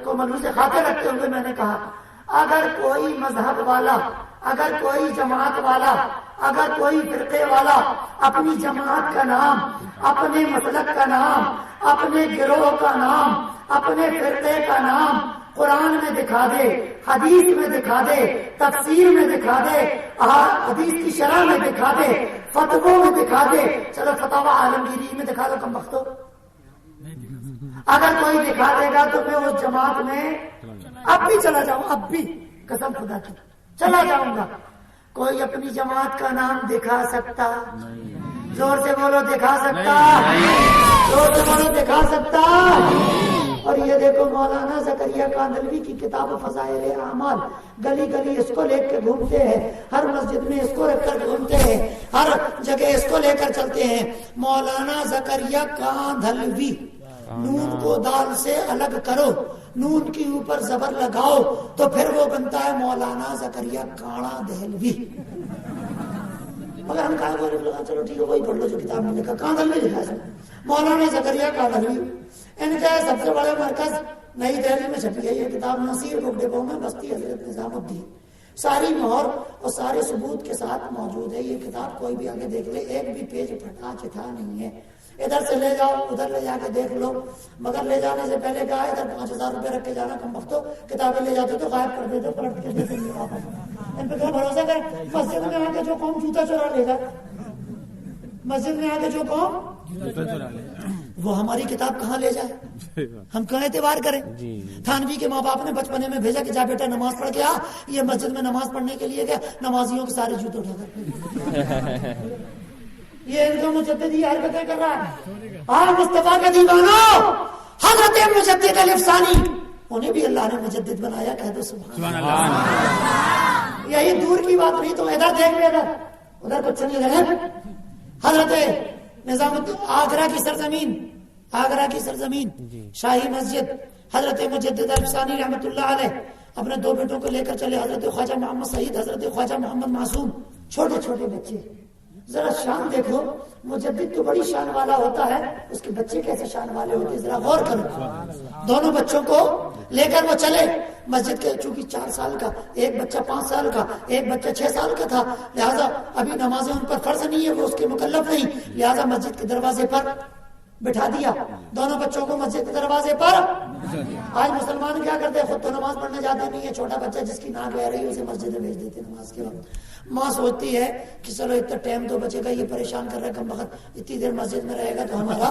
کو ملحوظ خاطر رکھتے ہوئے میں نے کہا اگر کوئی مذہب والا، اگر کوئی جماعت والا، اگر کوئی فرقے والا اپنی جماعت کا نام، اپنے مسلک کا نام، اپنے گروہ کا نام، اپنے فرقے کا نام قرآن میں دکھا دے، حدیث میں دکھا دے، تفسیر میں دکھا دے، حدیث کی شرح میں دکھا دے، فتووں میں دکھا دے، چلو فتاوی عالمگیری میں دکھا دو کم وقت. اگر کوئی دکھا دے گا تو میں اس جماعت میں اب بھی چلا جاؤں، اب بھی قسم خدا کی چلا جاؤں گا. کوئی اپنی جماعت کا نام دکھا سکتا؟ زور سے بولو دکھا سکتا؟ زور سے بولو دکھا سکتا؟ اور یہ دیکھو مولانا زکریا کاندھلوی کی کتاب فضائل اعمال، گلی گلی اس کو لے کے گھومتے ہیں، ہر مسجد میں اس کو رکھ کر گھومتے ہیں، ہر جگہ اس کو لے کر چلتے ہیں۔ مولانا زکریا کاندھلوی، نون کو دال سے الگ کرو، نون کے اوپر زبر لگاؤ تو پھر وہ بنتا ہے مولانا زکریا کاڑا دہلوی۔ مگر ہم کہاں بولے چلو ٹھیک ہے وہی پڑھ لو جو کتاب میں لکھا، کاندھلوی لکھا ہے مولانا زکریا کاندھلوی۔ ان کا سب سے بڑا مرکز نئی دہلی میں چھپی ہے یہ کتاب، نصیر روڈ ڈپو میں، بستی حضرت نظام الدین، ساری مہر اور سارے ثبوت کے ساتھ موجود ہے یہ کتاب، کوئی بھی آگے دیکھ لے، ایک بھی پیج پھٹا چٹھا نہیں ہے۔ ادھر سے لے جاؤ ادھر لے جا کے دیکھ لو، مگر لے جانے سے پہلے کہا ادھر 5000 روپے رکھ کے جانا، کم وقت کتابیں لے جاتے تو غائب کر دیتے، پلٹ کے دیتے نہیں واپس۔ ان پہ کیا بھروسہ کریں؟ مسجد میں آ کے جو قوم جوتا چورا لے جائے، مسجد میں آ کے جو قوم وہ ہماری کتاب کہاں لے جائے، ہم کہاں اعتبار کریں؟ تھانوی کے ماں باپ نے بچپنے میں بھیجا کہ جا بیٹا نماز پڑھ کے آ، یہ مسجد میں نماز پڑھنے کے لیے گیا، نمازیوں کے سارے جوتے اٹھا کر یہ ان کو مجددی حرکتیں کر رہا ہے۔ ہاں مصطفیٰ کا دیوانو، حضرت مجدد الافسانی، انہیں بھی اللہ نے مجدد بنایا، کہہ دو سبحان اللہ۔ یہی دور کی بات نہیں، تو ادھر دیکھ لے، ادھر کچھ نہیں رہے۔ حضرت نظام الدین، آگرہ کی سرزمین، آگرہ کی سرزمین، شاہی مسجد، حضرت مجدد الافسانی رحمۃ اللہ علیہ اپنے 2 بیٹوں کو لے کر چلے، حضرت خواجہ محمد سعید، حضرت خواجہ محمد معصوم، چھوٹے چھوٹے بچے۔ ذرا شان دیکھو، مجدد تو بڑی شان والا ہوتا ہے، اس کے بچے کیسے شان والے ہوتے ہیں، ذرا غور کرو۔ دونوں بچوں کو لے کر وہ چلے مسجد کے، چونکہ 4 سال کا، ایک بچہ 5 سال کا، ایک بچہ 6 سال کا تھا، لہذا ابھی نمازیں ان پر فرض نہیں ہے، وہ اس کے مکلف نہیں، لہذا مسجد کے دروازے پر بٹھا دیا دونوں بچوں کو، مسجد کے دروازے پر۔ آج مسلمان کیا کرتے ہیں، خود تو نماز پڑھنے جاتے نہیں ہے، چھوٹا بچہ جس کی ناک بہ رہی ہے اسے مسجد میں بھیج دیتے نماز کے وقت۔ ماں سوچتی ہے کہ چلو اتنا ٹائم تو بچے گا، یہ پریشان کر رہا ہے کم وقت، اتنی دیر مسجد میں رہے گا تو ہمارا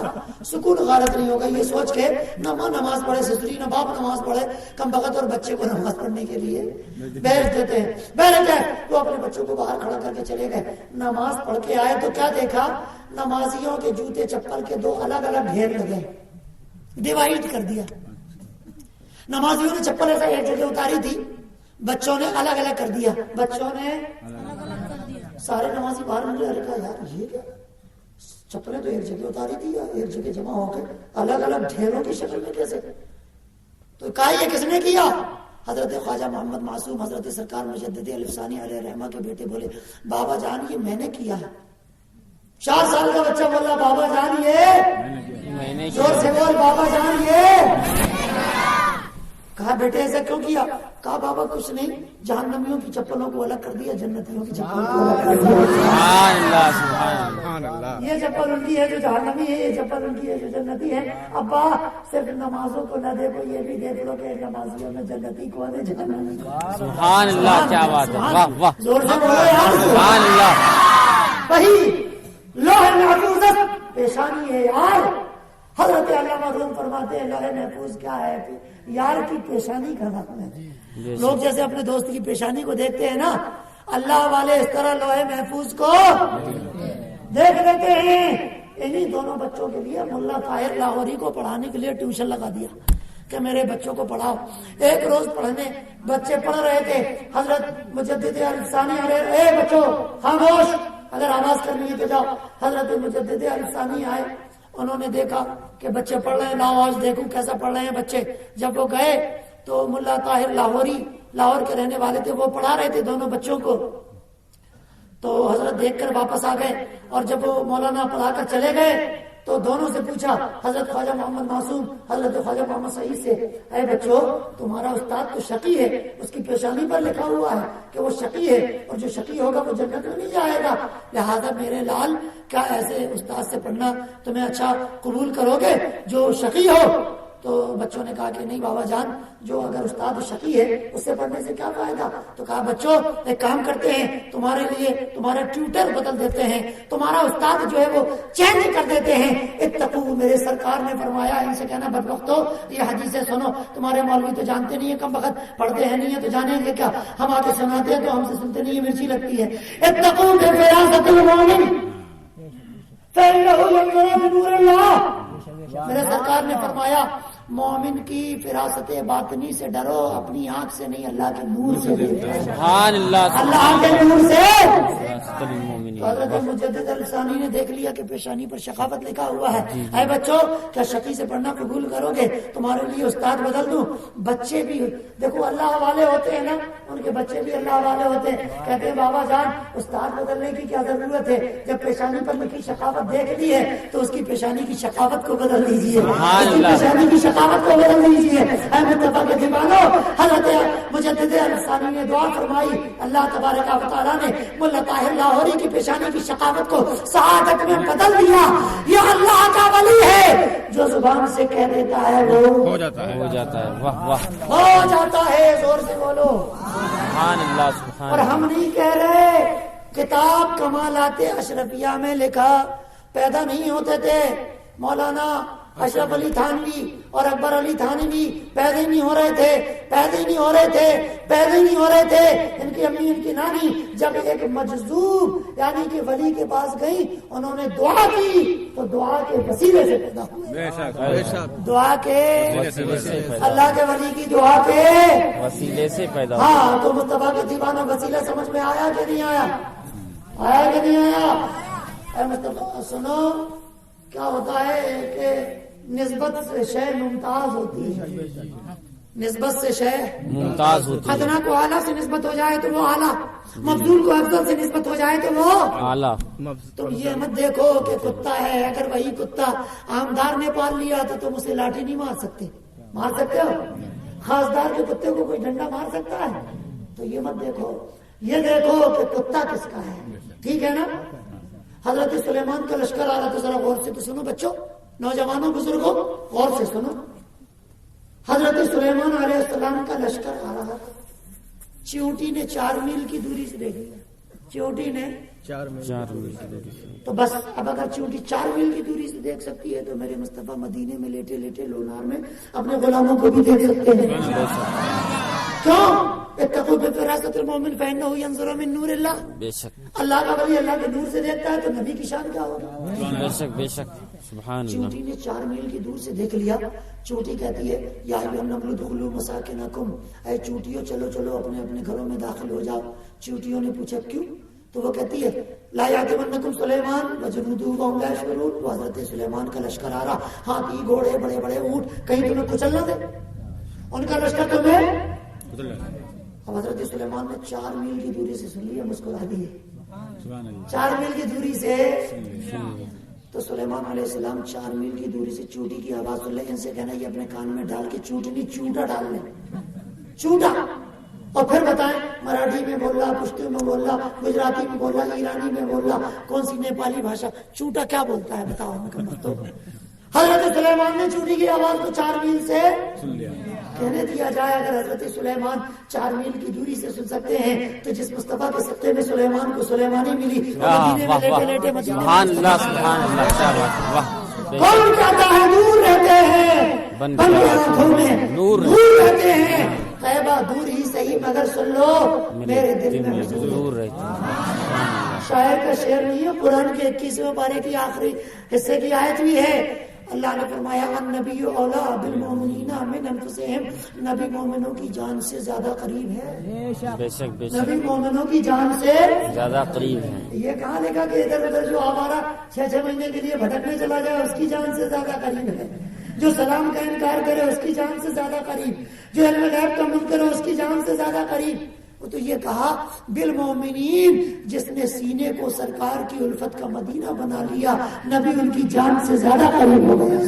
سکون غارت نہیں ہوگا، یہ سوچ کے نہ ماں نماز پڑھے سسری، نہ باپ نماز پڑھے کم وقت، اور بچے کو نماز پڑھنے کے لیے بھیج دیتے ہیں۔ بہرحال وہ اپنے بچوں کو باہر کھڑا کر کے چلے گئے، نماز پڑھ کے آئے تو کیا دیکھا، نمازیوں کے جوتے چپل کے 2 الگ الگ ڈھیر لگے، ڈیوائڈ کر دیا۔ نمازیوں نے چپل ایسا ایک جگہ اتاری تھی، بچوں نے الگ الگ کر دیا، بچوں نے سارے نمازی باہر نکلے، کہا یار یہ کیا، چپلیں تو ایک جگہ اتاری تھی، ایک جگہ جمع ہو کے الگ الگ ڈھیروں کی شکل میں کیسے؟ تو کہا یہ کس نے کیا؟ حضرت خواجہ محمد معصوم، حضرت سرکار مجدد الافسانی علیہ رحمہ کے بیٹے بولے، بابا جان یہ میں نے کیا ہے۔ 4 سال کا بچہ بولا بابا جان یہ، زور سے بول بابا جان یہ۔ کہا بیٹے ایسا کیوں کیا؟ کہا بابا کچھ نہیں، جہنمیوں کی چپلوں کو الگ کر دیا، جنتیوں کی چپلوں کو الگ کر دیا۔ سبحان اللہ سبحان اللہ۔ یہ چپل ان کی ہے جو جہنمی ہے، یہ چپل ان کی ہے جو جنتی ہے۔ ابا صرف نمازوں کو نہ دیکھو، یہ بھی دیکھ لو کہ نمازیوں میں جنتی کون ہے، جہنمی۔ سبحان اللہ، کیا بات ہے، واہ واہ، زور سے بولو یار، سبحان اللہ۔ وہی لوح محفوظ پیشانی ہے یار۔ حضرت علامہ روم فرماتے ہیں لوح محفوظ کیا ہے، یار کی پیشانی کا نام ہے۔ لوگ جیسے اپنے دوست کی پیشانی کو دیکھتے ہیں نا، اللہ والے اس طرح لوح محفوظ کو دیکھ لیتے ہیں۔ انہی دونوں بچوں کے لیے ملا طاہر لاہوری کو پڑھانے کے لیے ٹیوشن لگا دیا کہ میرے بچوں کو پڑھاؤ۔ ایک روز پڑھنے بچے پڑھ رہے تھے، حضرت مجدد الافسانی علیہ، اے بچوں خاموش، اگر آواز کرنی ہے تو جاؤ۔ حضرت مجدد الافسانی آئے، انہوں نے دیکھا کہ بچے پڑھ رہے ہیں، لاؤ آج دیکھوں کیسا پڑھ رہے ہیں بچے۔ جب وہ گئے تو ملا طاہر لاہوری، لاہور کے رہنے والے تھے، وہ پڑھا رہے تھے دونوں بچوں کو، تو حضرت دیکھ کر واپس آ گئے، اور جب وہ مولانا پڑھا کر چلے گئے تو دونوں سے پوچھا، حضرت خواجہ محمد معصوم حضرت خواجہ محمد سعید سے، اے بچوں تمہارا استاد تو شقی ہے، اس کی پیشانی پر لکھا ہوا ہے کہ وہ شقی ہے، اور جو شقی ہوگا وہ جنت میں نہیں جائے گا، لہذا میرے لال کیا ایسے استاد سے پڑھنا تمہیں اچھا قبول کرو گے جو شقی ہو؟ تو بچوں نے کہا کہ نہیں بابا جان، جو اگر استاد شقی ہے اس سے پڑھنے سے کیا فائدہ؟ تو کہا بچوں ایک کام کرتے ہیں، تمہارے لیے تمہارا ٹیوٹر بدل دیتے ہیں، تمہارا استاد جو ہے وہ چینج کر دیتے ہیں۔ اتقوا، میرے سرکار نے فرمایا، ان سے کہنا بدبختو یہ حدیثیں سنو، تمہارے مولوی تو جانتے نہیں ہیں، کم وقت پڑھتے ہیں نہیں ہے تو جانیں گے کیا، ہم آ کے سناتے ہیں تو ہم سے سنتے نہیں ہیں، مرچی لگتی ہے۔ اتقوا بفراست المؤمن فإنه ينظر بنور اللہ، میرے سرکار نے فرمایا مومن کی فراست باطنی سے ڈرو، اپنی آنکھ سے نہیں، اللہ کے نور سے ڈرو۔ سبحان اللہ اللہ کے نور سے۔ المؤمنین۔ تو حضرت مجدد الثانی نے دیکھ لیا کہ پیشانی پر شقاوت لکھا ہوا ہے۔ اے بچوں، کیا شقی سے پڑھنا قبول کرو گے؟ تمہارے لیے استاد بدل دوں؟ بچے بھی دیکھو اللہ والے ہوتے ہیں نا، ان کے بچے بھی اللہ والے ہوتے ہیں، کہتے ہیں بابا جان استاد بدلنے کی کیا ضرورت ہے، جب پیشانی پر لکھی شقاوت دیکھ لی ہے تو اس کی پیشانی کی شقاوت کو بدل دیجیے، اس کی پیشانی کی شقاوت کو بدل دیجیے۔ اے مصطفیٰ کے دیوانو، حضرت مجدد الثانی نے دعا فرمائی، اللہ تبارک و تعالیٰ نے ملا طاہر لاہوری کی پیشانی کی شقاوت کو سعادت میں بدل دیا۔ یہ اللہ کا ولی ہے، جو زبان سے کہہ دیتا ہے وہ ہو جاتا ہے۔ واہ واہ، ہو جاتا ہے۔ زور سے بولو سبحان اللہ سبحان اور اللہ۔ ہم نہیں کہہ رہے، کتاب کمالات اشرفیہ میں لکھا پیدا نہیں ہوتے تھے مولانا اشرف علی تھانوی اور اکبر علی تھانوی، پیدا ہی نہیں ہو رہے تھے، پیدا ہی نہیں ہو رہے تھے، پیدا ہی نہیں ہو رہے تھے۔ ان کی امی، ان کی نانی جب ایک مجذوب یعنی کہ ولی کے پاس گئی، انہوں نے دعا کی تو دعا کے وسیلے سے پیدا ہوئے، دعا کے وسیلے سے پیدا، اللہ کے ولی کی دعا کے وسیلے سے پیدا۔ ہاں، تو مصطفیٰ کے دیوانہ وسیلہ سمجھ میں آیا کہ نہیں آیا؟ آیا کہ نہیں آیا؟ اے مصطفیٰ سنو، کیا ہوتا ہے کہ نسبت سے شے ممتاز ہوتی ہے، نسبت سے شے ممتاز ہوتی ہے۔ ادنا کو اعلیٰ سے نسبت ہو جائے تو وہ اعلیٰ، مفضول کو افضل سے نسبت ہو جائے تو وہ اعلیٰ۔ تم یہ مت دیکھو کہ کتا ہے، اگر وہی کتا عامدار نے پال لیا تو تم اسے لاٹھی نہیں مار سکتے، مار سکتے ہو؟ خاصدار کے کتے کو کوئی ڈنڈا مار سکتا ہے؟ تو یہ مت دیکھو، یہ دیکھو کہ کتا کس کا ہے، ٹھیک ہے نا؟ حضرت سلیمان کا لشکر آ رہا تھا، ذرا غور سے تو سنو بچوں، نوجوانوں بزرگوں غور سے سنو۔ حضرت سلیمان علیہ السلام کا لشکر آ رہا تھا، چیونٹی نے 4 میل کی دوری سے دیکھ لیا، چیونٹی نے 4 میل کی دوری سے۔ تو بس اب اگر چونٹی 4 میل کی دوری سے دیکھ سکتی ہے تو میرے مصطفیٰ مدینے میں لیٹے لیٹے لونار میں اپنے غلاموں کو بھی دیکھ سکتے ہیں۔ کیوں؟ اتقوا بفراست المؤمن فإنه ينظر من نور اللہ۔ بے شک، اللہ کا ولی اللہ کے نور سے دیکھتا ہے تو نبی کی شان کیا ہوگی؟ بے شک بے شک، سبحان اللہ۔ چونٹی نے 4 میل کی دور سے دیکھ لیا، چونٹی کہتی ہے یا ایھا النمل ادخلوا مساکنکم، اے چونٹیوں چلو چلو اپنے اپنے گھروں میں داخل ہو جاؤ۔ چونٹیوں نے پوچھا کیوں؟ تو وہ کہتی ہے لا یأتمنکم سلیمان وجنودہ وهم لا یشعرون، وہ حضرت سلیمان کا لشکر آ رہا، ہاتھی گھوڑے بڑے بڑے اونٹ، کہیں تمہیں کچل نہ دے، ان کا لشکر تمہیں۔ اب حضرت سلیمان نے 4 میل کی دوری سے سن لیا، مسکرا دیے، 4 میل کی دوری سے۔ تو سلیمان علیہ السلام 4 میل کی دوری سے چونٹی کی آواز سن لے، ان سے کہنا یہ اپنے کان میں ڈال کے چونٹنی چونٹا ڈال لیں، چونٹا، اور پھر بتائیں مراٹھی میں بول رہا، پشتو میں بول رہا، گجراتی میں بول رہا، ایرانی میں بول رہا، کون سی نیپالی بھاشا، چونٹا کیا بولتا ہے بتاؤ ہمیں تو۔ حضرت سلیمان نے چونٹی کی آواز کو 4 میل سے کہنے دیا جائے۔ اگر حضرت سلیمان 4 میل کی دوری سے سن سکتے ہیں تو جس مصطفیٰ کے صدقے میں سلیمان کو سلیمانی ملی، مدینے میں لیٹے لیٹے مدینے میں، سبحان اللہ سبحان اللہ، کیا بات ہے، واہ۔ کون کہتا ہے دور رہتے ہیں بن کے آنکھوں میں نور رہتے ہیں، طیبہ دور ہی صحیح مگر سن لو میرے دل میں دور رہتے ہیں۔ شاعر کا شعر نہیں ہے، قرآن کے 21ویں پارے کی آخری حصے کی آیت بھی ہے۔ اللہ نے فرمایا النبی اولیٰ بالمؤمنین من انفسہم، نبی مومنوں کی جان سے زیادہ قریب ہے، بے شک بے شک، نبی مومنوں کی جان سے زیادہ قریب ہیں۔ یہ کہاں لکھا کہ ادھر ادھر جو ہمارا 6 مہینے کے لیے بھٹکنے چلا جائے اس کی جان سے زیادہ قریب ہے، جو سلام کا انکار کرے اس کی جان سے زیادہ قریب، جو علم غیب کا منکر ہو اس کی جان سے زیادہ قریب۔ وہ تو یہ کہا بالمؤمنین، جس نے سینے کو سرکار کی الفت کا مدینہ بنا لیا، نبی ان کی جان سے زیادہ قریب ہو گیا۔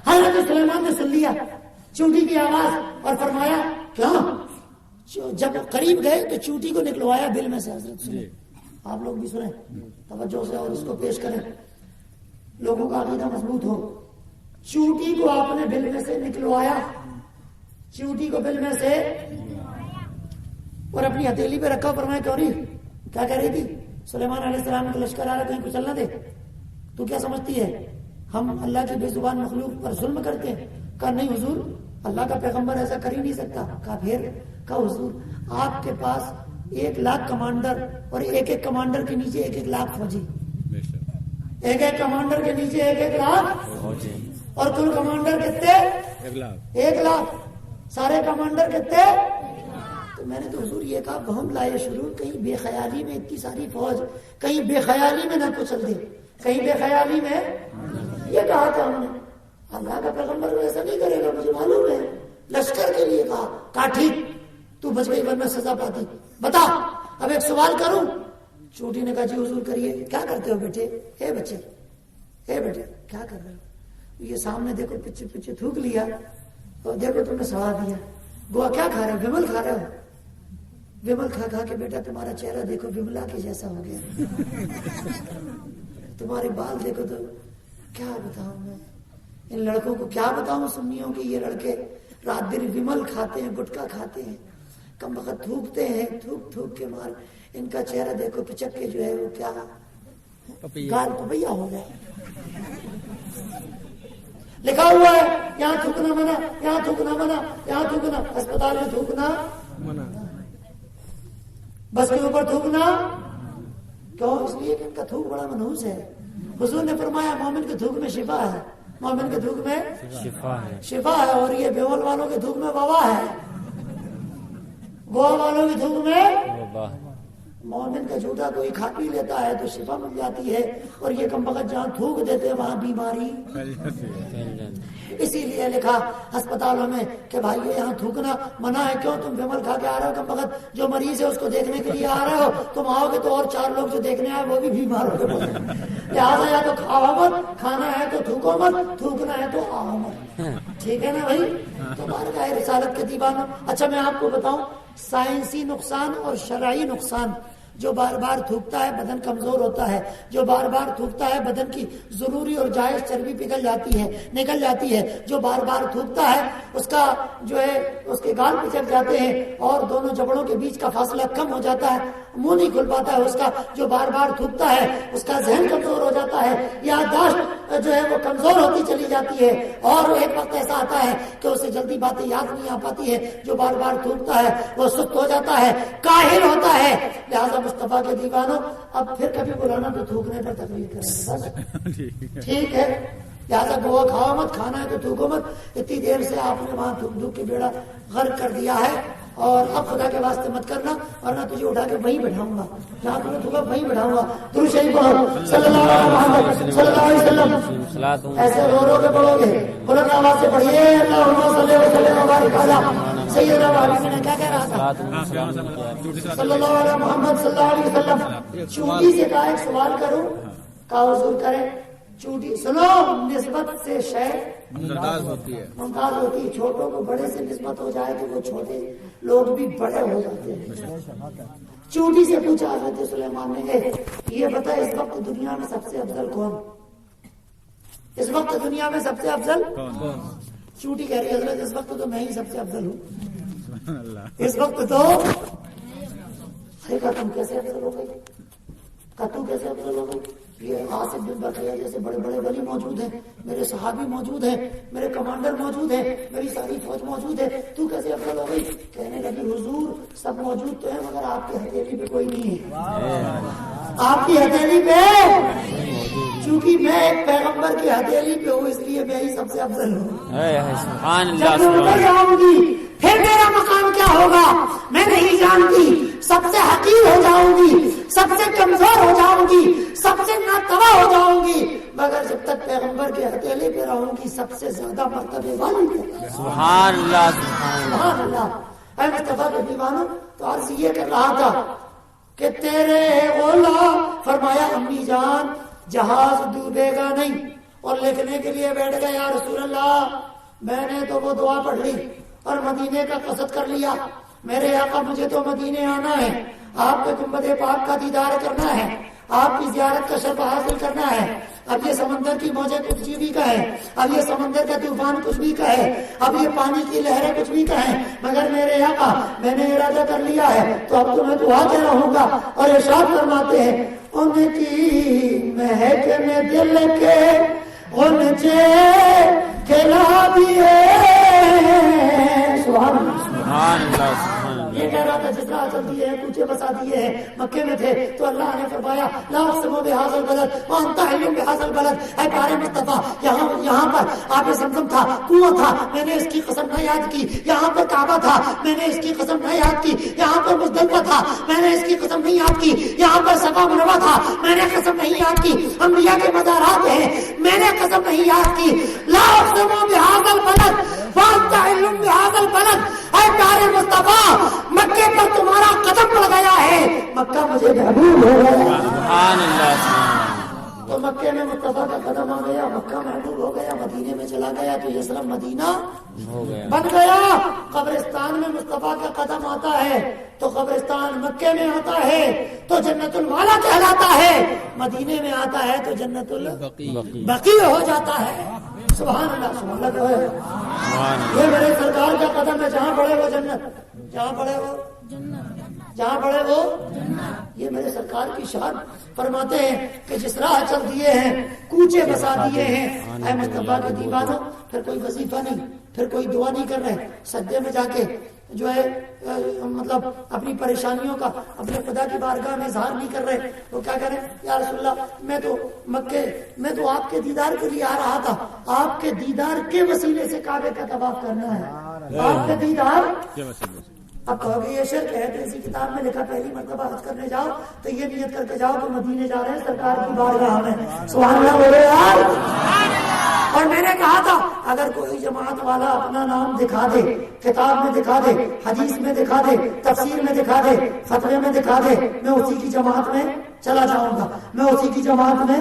حضرت سلیمان نے سن لیا چونٹی کی آواز اور فرمایا کیا؟ جب قریب گئے تو چونٹی کو نکلوایا بل میں سے۔ حضرت سنیں، آپ لوگ بھی سنیں توجہ سے اور اس کو پیش کریں، لوگوں کا عقیدہ مضبوط ہو۔ چونٹی کو آپ نے بل میں سے نکلوایا، چونٹی کو بل میں سے، اور اپنی ہتھیلی پہ رکھا، فرمایا کیوں نہیں؟ کیا کہہ رہی تھی؟ سلیمان علیہ السلام کا لشکر آ رہا، کہیں کچھ نہ دے، تو کیا سمجھتی ہے ہم اللہ کی بے زبان مخلوق پر ظلم کرتے ہیں؟ کہا نہیں حضور، اللہ کا پیغمبر ایسا کر ہی نہیں سکتا۔ کہا پھر؟ کہا حضور آپ کے پاس 1,00,000 کمانڈر اور ایک کمانڈر کے نیچے 1,00,000 فوجی، ایک کمانڈر کے نیچے 1,00,000 فوجی، اور کل کمانڈر کتنے؟ 1,00,000. سارے کمانڈر کتنے؟ تو میں نے تو حضور یہ کہا بہم لائے شروع، کہیں بے خیالی میں اتنی ساری فوج کہیں بے خیالی میں نہ کچل دے، کہیں بے خیالی میں. یہ کہا تھا ہم نے اللہ کا پیغمبر ایسا نہیں کرے گا، مجھے معلوم ہے. لشکر کے لیے کہا ٹھیک تو بچ گئی ورنہ سزا پاتی. بتا اب ایک سوال کروں. چوٹی نے کہا جی حضور کریے. کیا کرتے ہو بیٹے؟ اے بچے کیا کر رہے ہو؟ یہ سامنے دیکھو پیچھے پیچھے تھوک لیا اور دیکھو تم نے سوار دیا. گوا کیا کھا رہے ہو؟ ومل کھا رہے ہو. ومل کھا کھا کے بیٹا تمہارا چہرہ دیکھو وملا کے جیسا ہو گیا. تمہارے بال دیکھو تو کیا بتاؤں میں ان لڑکوں کو، کیا بتاؤں سنیوں کی. یہ لڑکے رات دن ومل کھاتے ہیں، گٹکا کھاتے ہیں، کم وقت تھوکتے ہیں، تھوک کے مار ان کا چہرہ دیکھو پچک کے جو ہے وہ کیا گال پپیا ہو گیا. لکھا ہوا ہے یہاں تھوکنا منع، یہاں تھوکنا منع، یہاں تھوکنا. اسپتال میں تھوکنا منع، بس کے اوپر تھوکنا کیوں؟ اس لیے کہ ان کا تھوک بڑا منحوس ہے. حضور نے فرمایا مومن کے تھوک میں شفا ہے، مومن کے تھوک میں شفا ہے. اور یہ بیول والوں کے تھوک میں وبا ہے، گوا والوں کے تھوک میں. مومن کا جھوٹا کوئی کھا پی لیتا ہے تو شفا مل جاتی ہے، اور یہ کم وقت جہاں تھوک دیتے ہیں وہاں بیماری. اسی لیے لکھا ہسپتالوں میں کہ بھائی یہاں تھوکنا منع ہے. کیوں؟ تم ومل کھا کے آ رہے ہو، کم وقت جو مریض ہے اس کو دیکھنے کے لیے آ رہے ہو، تم آؤ گے تو اور 4 لوگ جو دیکھنے آئے وہ بھی بیمار ہو گئے. لہٰذا یا تو کھاؤ مت، کھانا ہے تو تھوکو مت، تھوکنا ہے تو آؤ مت. ٹھیک ہے نا بھائی؟ تو بارگاہ رسالت کے دیوانوں. اچھا میں آپ کو بتاؤں سائنسی نقصان اور شرعی نقصان. جو بار بار تھوکتا ہے بدن کمزور ہوتا ہے، جو بار بار تھوکتا ہے بدن کی ضروری اور جائز چربی نکل جاتی ہے. جو بار بار تھوکتا ہے اس کا جو ہے اس کے گال پچک جاتے ہیں اور دونوں جبڑوں کے بیچ کا فاصلہ کم ہو جاتا ہے، منہ نہیں کھل پاتا ہے اس کا. جو بار بار تھوکتا ہے اس کا ذہن کمزور ہو جاتا ہے، یادداشت جو ہے وہ کمزور ہوتی چلی جاتی ہے، اور ایک وقت ایسا آتا ہے کہ اسے جلدی باتیں یاد نہیں آ پاتی ہے. جو بار بار تھوکتا ہے وہ سست ہو جاتا ہے، کاہل ہوتا ہے. لہذا مصطفیٰ کے دیوانوں اب پھر کبھی بلانا تو تھوکنے پر تقریر کریں گے. ٹھیک ہے؟ لہٰذا گوا کھاؤ مت، کھانا ہے تو تھوکو مت. اتنی دیر سے آپ نے وہاں تھوک کے بیڑا غرق کر دیا ہے، اور اب خدا کے واسطے مت کرنا ورنہ تجھے اٹھا کے وہیں بٹھاؤں گا جہاں تم نے تھوکا، وہیں بٹھاؤں گا. درود شریف پڑھو صلی اللہ علیہ محمد صلی اللہ علیہ وسلم. ایسے رو کے پڑھو گے، بلند آواز سے پڑھیے اللہم صلی وسلم وبارک علی سیدنا محمد. نے کیا کہہ رہا تھا؟ صلی اللہ علیہ محمد صلی اللہ علیہ وسلم. چونٹی سے کہا ایک سوال کروں، کہا حضور کریں. چونٹی سنو، نسبت سے شے ممتاز ہوتی ہے. چھوٹوں کو بڑے سے نسبت ہو جائے تو وہ چھوٹے لوگ بھی بڑے ہو جاتے ہیں. چونٹی سے پوچھا حضرت سلیمان نے یہ بتا اس وقت دنیا میں سب سے افضل کون؟ اس وقت دنیا میں سب سے افضل کون؟ چونٹی کہہ رہی حضرت اس وقت تو میں ہی سب سے افضل ہوں. اس وقت تو تم کیسے افضل ہو گئی؟ تو کیسے افضل ہو گئی؟ یہ عاصم بن بقیہ جیسے بڑے بڑے ولی موجود ہیں، میرے صحابی موجود ہیں، میرے کمانڈر موجود ہیں، میری ساری فوج موجود ہے، تو کیسے افضل ہو گئی؟ کہنے لگی حضور سب موجود تو ہے مگر آپ کی ہتھیلی پہ کوئی نہیں ہے. آپ کی ہتھیلی پہ، چونکہ میں ایک پیغمبر کی ہتھیلی پہ ہوں اس لیے میں ہی سب سے افضل ہوں. جب میں اتر جاؤں گی پھر میرا مقام کیا ہوگا میں نہیں جانتی. سب سے حقیر ہو جاؤں گی، سب سے کمزور ہو جاؤں گی، سب سے ناتوا ہو جاؤں گی، مگر جب تک پیغمبر کے ہتھیلے پہ رہوں گی سب سے زیادہ مرتبے والی. سبحان اللہ سبحان اللہ. اے مصطفیٰ کے دیوانوں، تو عرض یہ کر رہا تھا کہ تیرے غلام فرمایا امی جان جہاز ڈوبے گا نہیں، اور لکھنے کے لیے بیٹھ گئے یا رسول اللہ میں نے تو وہ دعا پڑھ لی اور مدینے کا قصد کر لیا. میرے آقا مجھے تو مدینے آنا ہے، آپ کے گنبد پاک کا دیدار کرنا ہے، آپ کی زیارت کا شرف حاصل کرنا ہے. اب یہ سمندر کی موجیں کچھ بھی کہیں، اب یہ سمندر کا طوفان کچھ بھی کہے، اب یہ پانی کی لہریں کچھ بھی کہیں، مگر میرے آقا میں نے ارادہ کر لیا ہے تو اب تو میں دعا کہہ رہوں گا. اور ارشاد فرماتے ہیں ان کی مہک میں دل کے غنچے کھلا دیے. سبحان اللہ. یہ کہہ رہا تھا جس راہ چل دیے ہیں کوچے بسا دیے ہیں، مکے میں تھے تو اللہ نے فرمایا لا اقسم بہذا البلد وانت حل بہذا البلد، اے پیارے مصطفیٰ یہاں پر آب زمزم تھا، کنواں تھا، میں نے اس کی قسم نہ یاد کی، یہاں پر کعبہ تھا، میں نے اس کی قسم نہ یاد کی، یہاں پر مزدلفہ تھا، میں نے اس کی قسم نہیں یاد کی، یہاں پر صفا مروہ تھا، میں نے قسم نہیں یاد کی، انبیاء کے مزارات ہیں، میں نے قسم نہیں یاد کی، لا اقسم بہذا البلد وانت حل بہذا البلد، اے پیارے مصطفیٰ مکے پر تمہارا قدم پڑ گیا ہے، مکہ مجھے محبوب ہو گیا، سبحان اللہ تو مکے میں مصطفیٰ کا قدم آ گیا، مکہ محبوب ہو گیا، مدینے میں چلا گیا تو یثرب مدینہ ہو گیا، بن گیا۔ قبرستان میں مصطفیٰ کا قدم آتا ہے تو قبرستان مکے میں آتا ہے تو جنت المالا کہلاتا ہے، مدینے میں آتا ہے تو جنت البقیع ہو جاتا ہے۔ سبحان اللہ سبحان اللہ ہے۔ یہ میرے سرکار کا قدم ہے، جہاں پڑے وہ جنت، جہاں پڑے وہ جہاں پڑے وہ یہ میرے سرکار کی شان فرماتے ہیں کہ جس راہ چل دیے ہیں کوچے بسا دیے ہیں، اے مصطفیٰ کے دیوانوں پھر کوئی وظیفہ نہیں، پھر کوئی دعا نہیں کر رہے، سجدے میں جا کے جو ہے مطلب اپنی پریشانیوں کا اپنے خدا کی بارگاہ میں اظہار نہیں کر رہے، وہ کیا کریں یا رسول اللہ میں تو مکے میں تو آپ کے دیدار کے لیے آ رہا تھا، آپ کے دیدار کے وسیلے سے کعبے کا طواف کرنا ہے، آپ کے دیدار اب کہو گے یہ شرک ہے، تو اسی کتاب میں لکھا پہلی مرتبہ حج کرنے جاؤ تو یہ نیت کر کے جاؤ کہ مدینے جا رہے ہیں سرکار کی بارگاہ میں، سبحان اللہ بولے یار۔ اور میں نے کہا تھا اگر کوئی جماعت والا اپنا نام دکھا دے، کتاب میں دکھا دے، حدیث میں دکھا دے، تفسیر میں دکھا دے، فتوے میں دکھا دے، میں اسی کی جماعت میں چلا جاؤں گا، میں اسی کی جماعت میں،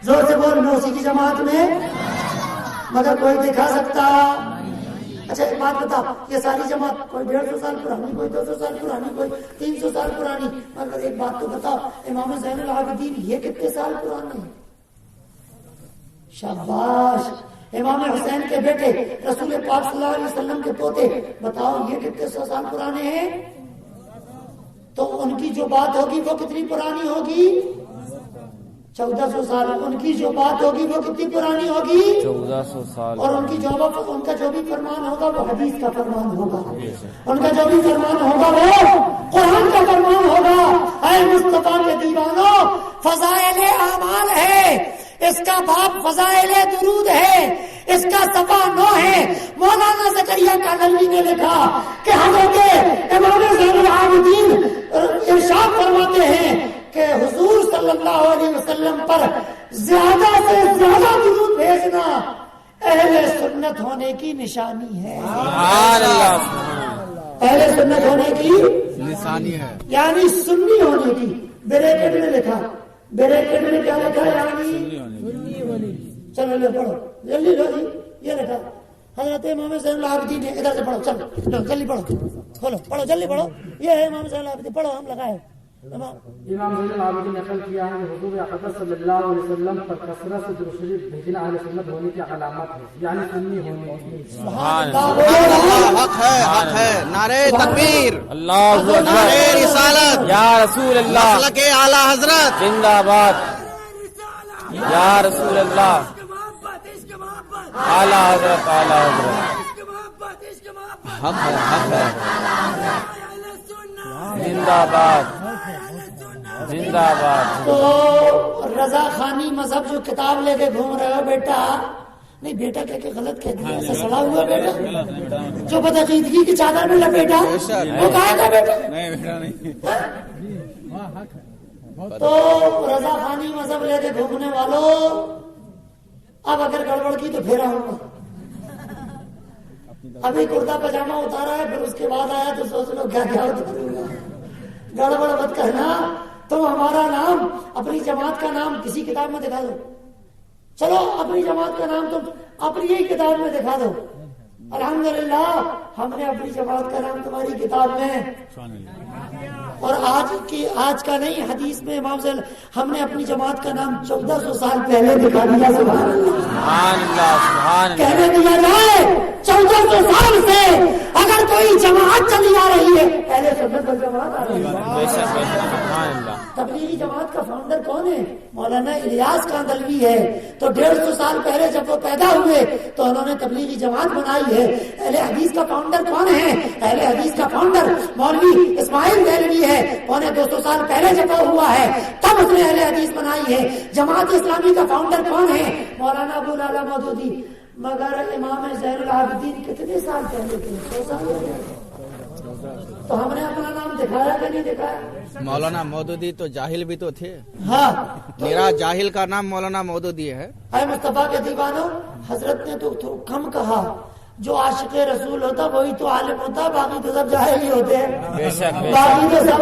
زور سے بول، میں اسی کی جماعت میں، مگر کوئی دکھا سکتا؟ اچھا ایک بات بتا، یہ ساری جماعت کوئی 150 سال پرانی، کوئی 200 سال پرانی، کوئی 300 سال پرانی، مگر ایک بات تو بتا امام زین العابدین یہ کتنے سال پرانے ہیں؟ شاباش۔ امام حسین کے بیٹے رسول پاک صلی اللہ علیہ وسلم کے پوتے بتاؤ یہ کتنے سو سال پرانے ہیں؟ تو ان کی جو بات ہوگی وہ کتنی پرانی ہوگی؟ 1400 سال۔ ان کی جو بات ہوگی وہ کتنی پرانی ہوگی؟ 1400 سال۔ اور ان کا جو بھی فرمان ہوگا وہ حدیث کا فرمان ہوگا، ان کا جو بھی فرمان ہوگا وہ قرآن کا فرمان ہوگا۔ اے مصطفیٰ کے دیوانوں، فضائل اعمال ہے، اس کا باپ فضائل درود ہے، اس کا صفحہ 9 ہے۔ مولانا زکریا کاغذی نے لکھا کہ حضرت امام زین العابدین ارشاد فرماتے ہیں کہ حضور صلی اللہ علیہ وسلم پر زیادہ سے زیادہ درود بھیجنا اہل سنت ہونے کی نشانی ہے۔ سبحان اللہ اہل سنت ہونے کی نشانی ہے، یعنی سنی ہونے کی۔ بریکٹ میں لکھا، بریکٹ میں کیا لکھا؟ یعنی چلو لے پڑھو جلدی، لو جی یہ لکھا حضرت امام زین العابدین نے، ادھر سے پڑھو، چلو جلدی پڑھو، کھولو پڑھو جلدی پڑھو، یہ ہے امام زین العابدین، پڑھو ہم لگائے۔ امام زین العابدین نے نقل کیا ہے کہ حضور اقدس صلی اللہ علیہ وسلم پر کثرت سے درود شریف بھیجنا اہل سنت ہونے کی علامت ہے، یعنی سنی ہونے کی۔ سبحان اللہ، حق ہے، نعرہ تکبیر، اللہ اکبر، نعرہ رسالت، یا رسول اللہ، مسلک اعلی حضرت، زندہ باد، یا رسول اللہ، اعلی حضرت، اعلی حضرت، حق ہے، حق ہے، زندہ باد، زندہ باد۔ تو رضا خانی مذہب جو کتاب لے کے گھوم رہے ہو بیٹا، نہیں بیٹا کہہ کے غلط کہہ دیا، ایسا سڑا ہوا بیٹا جو بدعقیدگی کی چادر میں لپیٹا وہ کہا تھا بیٹا؟ تو رضا خانی مذہب لے کے گھومنے والوں، اب اگر گڑبڑ کی تو پھر آؤں گا۔ ابھی کرتا پاجامہ اتارا ہے، پھر اس کے بعد آیا تو سوچ لو کیا کیا اتاروں گا۔ گڑبڑ مت کہنا، تم ہمارا نام، اپنی جماعت کا نام کسی کتاب میں دکھا دو، چلو اپنی جماعت کا نام تم اپنی ہی کتاب میں دکھا دو۔ الحمدللہ ہم نے اپنی جماعت کا نام تمہاری کتاب میں، اور آج کا نہیں، حدیث میں امام صلی اللہ ہم نے اپنی جماعت کا نام 1400 سال پہلے دکھا دیا۔ سبحان اللہ، سبحان اللہ، سبحان اللہ، کہنے دیا جائے 1400 سال سے اگر کوئی جماعت چلی آ رہی ہے اہل سنت والجماعت آ رہی ہے. بے شک سبحان اللہ. تبلیغی جماعت کا فاؤنڈر کون ہے؟ مولانا الیاس کاندلوی ہے. تو 150 سال پہلے جب وہ پیدا ہوئے تو انہوں نے تبلیغی جماعت بنائی ہے. اہل حدیث کا فاؤنڈر کون ہے؟ اہل حدیث کا فاؤنڈر مولوی اسماعیل دہلوی ہے. 250 سال پہلے جب وہ ہوا ہے تب اس نے اہل حدیث بنائی ہے. جماعت اسلامی کا فاؤنڈر کون ہے؟ مولانا ابو لالا مودودی. مگر امام زین العابدین کتنے سال پہلے تھے؟ 100 سال ہو گئے. تو ہم نے اپنا نام دکھایا کہ نہیں دکھایا؟ مولانا مودودی تو جاہل بھی تو تھے. ہاں میرا جاہل کا نام مولانا مودودی ہے. اے مصطفیٰ کے دیوانوں، حضرت نے تو کم کہا. جو عاشق رسول ہوتا وہی تو عالم ہوتا، باقی تو سب جاہل ہی ہوتے ہیں. بے شک بے باقی تو سب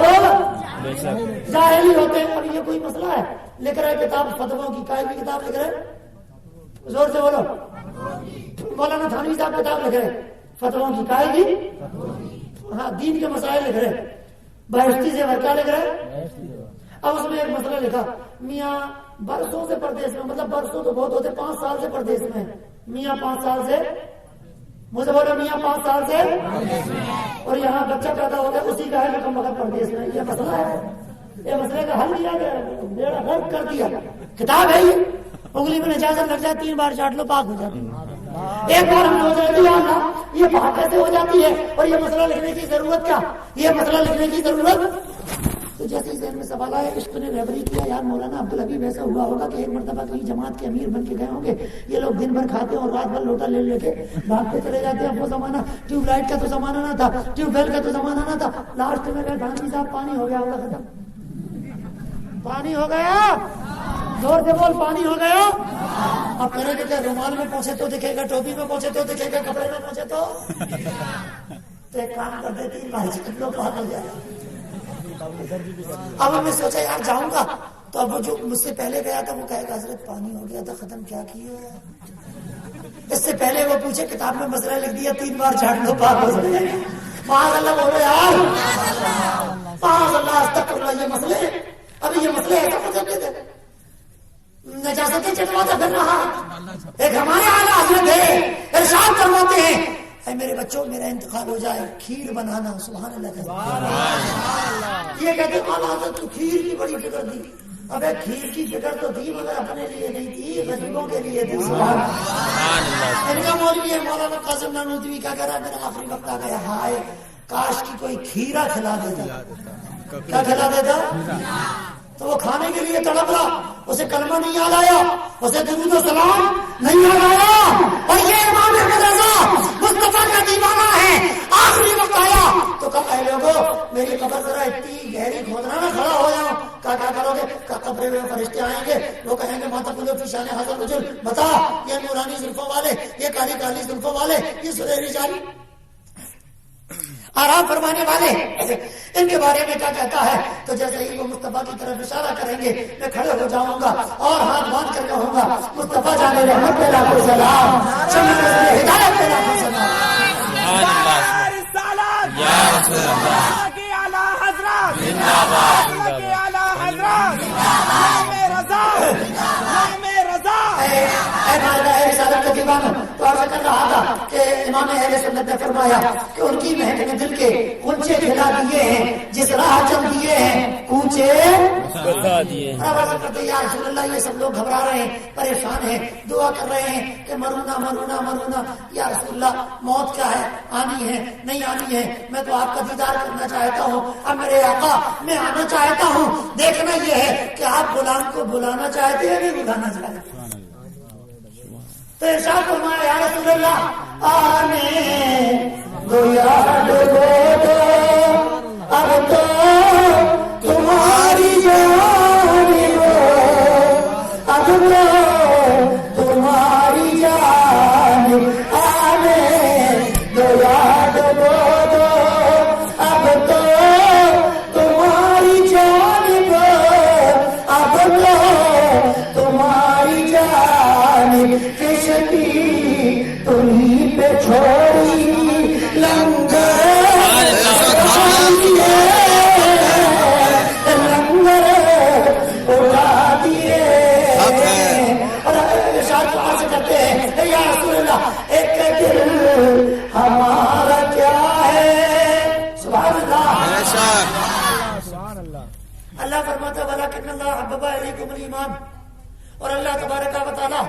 بے شک. جاہل ہی ہوتے ہیں. اب یہ کوئی مسئلہ ہے؟ لکھ رہے کتاب فتووں کی، کائے کی کتاب لکھ رہے؟ زور سے بولو. مولانا تھانوی صاحب کتاب لکھ رہے فتووں کی، کائے کی؟ ہاں دین کے مسائل لکھ رہے. بہشتی سے کیا لکھ رہے؟ اب اس میں ایک مسئلہ لکھا، میاں برسوں سے پردیس میں، مطلب برسوں تو بہت ہوتے، 5 سال سے پردیس میں. میاں 5 سال سے، مجھے بولو میاں 5 سال سے، اور یہاں بچہ پیدا ہو گیا اسی کا ہے رقم وقت پردیس میں. یہ مسئلہ ہے. یہ مسئلے کا حل دیا گیا، میرا غرق کر دیا. کتاب ہے یہ، انگلی میں نجاست لگ جائے 3 بار چاٹ لو پاک ہو جاتی ہے. ایک بار ہم سوچ رہے تھے اللہ یہ پاک کیسے ہو جاتی ہے اور یہ مسئلہ لکھنے کی ضرورت کیا؟ یہ مسئلہ لکھنے کی ضرورت. تو جیسے ہی ذہن میں سوال آیا، عشق نے رہبری کیا. یار مولانا عبدالحبیب ایسا ہوا ہوگا کہ ایک مرتبہ کہیں جماعت کے امیر بن کے گئے ہوں گے. یہ لوگ دن بھر کھاتے اور رات بھر لوٹا لے لے کے بھاگتے چلے جاتے ہیں. وہ زمانہ ٹیوب لائٹ کا تو زمانہ نہ تھا، ٹیوب ویل کا تو زمانہ نہ تھا. لاسٹ میں گئے گاندھی صاحب پانی ہو گیا ہوگا ختم. پانی ہو گیا، زور سے بول، پانی ہو گیا. اب کرے کہ رومال میں پہنچے تو دکھے گا، ٹوپی میں پہنچے تو دکھے گا، کپڑے میں پہنچے تو ایک کام کر دیتی لوگ بہت ہو جائے. اب میں سوچا یار جاؤں گا تو اب جو مجھ سے پہلے گیا تھا وہ کہے گا حضرت پانی ہو گیا تھا ختم، کیا کیے؟ اس سے پہلے وہ پوچھے کتاب میں مسئلہ لکھ دیا 3 بار جھاڑ لو پاک ہو جائے گا. معاذ اللہ بولو یار، معاذ اللہ، استغفر اللہ. یہ مسئلے ابھی یہ مسئلے ایسا ہو جاتے تھے، نجاستیں چٹواتا پھر رہا. ایک ہمارے اعلیٰ حضرت ہے، ارشاد فرماتے ہیں اے میرے بچوں میرا انتقال ہو جائے کھیر بنانا. سبحان اللہ. یہ کہتے ہیں اعلیٰ حضرت تو کھیر کی بڑی فکر دی. ابے کھیر کی فکر تو تھی مگر اپنے لیے نہیں تھی، غریبوں کے لیے تھی. سبحان اللہ. ان کا مولوی ہے مولانا قاسم نانوتوی، کیا کہہ رہا ہے میرا آخری وقت آ گیا، ہائے کاش کی کوئی کھیرا کھلا دیتا. کیا کھلا دیتا؟ تو وہ کھانے کے لیے تڑپ رہا، اسے کلمہ نہیں یاد آیا، اسے درود و سلام نہیں یاد آیا. اور یہ امام احمد رضا مصطفیٰ کا دیوانہ ہے. آخری وقت آیا تو کہا اے لوگوں میری قبر ذرا اتنی گہری کھودنا نہ، کھڑا ہو جاؤں. کیا کرو گے؟ قبر میں فرشتے آئیں گے، وہ کہیں گے ماتا کلو فی شان حضر رجل، بتا یہ نورانی زلفوں والے، یہ کالی کالی زلفوں والے، یہ سنہری جاری آرام فرمانے والے، ان کے بارے میں کیا کہتا ہے؟ تو جیسے ہی وہ مصطفیٰ کی طرف اشارہ کریں گے میں کھڑے ہو جاؤں گا اور ہاتھ باندھ کر کہوں گا مصطفیٰ جان رحمت پہ لاکھوں سلام، شمع ہدایت پہ لاکھوں سلام. یا رسول اللہ کی اعلیٰ حضرت، زندہ باد. کی اعلیٰ حضرت، نام رضا، نام رضا. اے مالدہ رسالت کا دیوانہ، تو عرض کر رہا تھا کہ امام اہل سنت نے فرمایا کہ ان کی مہک نے دل کے کونچے کھلا دیے ہیں، جس راہ چل دیے ہیں کونچے بتا دیے. عرض کرتے یا رسول اللہ یہ سب لوگ گھبرا رہے ہیں، پریشان ہیں، دعا کر رہے ہیں کہ مرونا مرونا مرونا. یا رسول اللہ موت کیا ہے؟ آنی ہے نہیں آنی ہے؟ میں تو آپ کا دیدار کرنا چاہتا ہوں. اب میرے آقا میں آنا چاہتا ہوں. دیکھنا یہ ہے کہ آپ غلام کو بلانا چاہتے ہیں نہیں بلانا چاہتے. تو ارشاد فرمایا یا رسول اللہ آنے دو یاد دو اب تو تمہاری جانب، اب تو تمہاری جانب آنے دو یاد دو اب تو تمہاری جانب، اب تو تمہاری جانب. تمہیں پہ چھوڑی لنگر لنگر اڑا دیے. اور ارشاد سے کرتے ہیں یا رسول اللہ ایک دل ہمارا کیا اللہ تبارک و تعالیٰ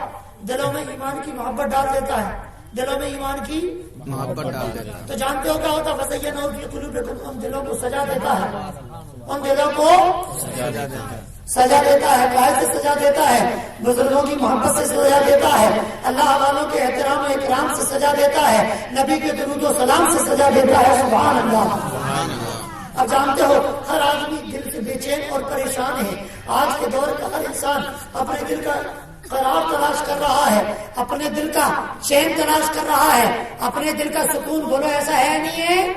دلوں میں ایمان کی محبت ڈال دیتا ہے، دلوں میں ایمان کی محبت ڈال دیتا ہے. تو جانتے ہو کیا ہوتا ہے؟ فَزَيَّنَهُ فِي قُلُوبِكُمْ، ان دلوں کو سجا دیتا ہے، ان دلوں کو سجا دیتا ہے. کائے سے سجا دیتا ہے؟ بزرگوں کی محبت سے سجا دیتا ہے، اللہ والوں کے احترام و اکرام سے سجا دیتا ہے، نبی کے درود و سلام سے سجا دیتا ہے. سبحان اللہ. اب جانتے ہو ہر آدمی دل سے بے چین اور پریشان ہے. آج کے دور کا ہر انسان اپنے دل کا قرار تلاش کر رہا ہے، اپنے دل کا چین تلاش کر رہا ہے، اپنے دل کا سکون. بولو ایسا ہے نہیں ہے؟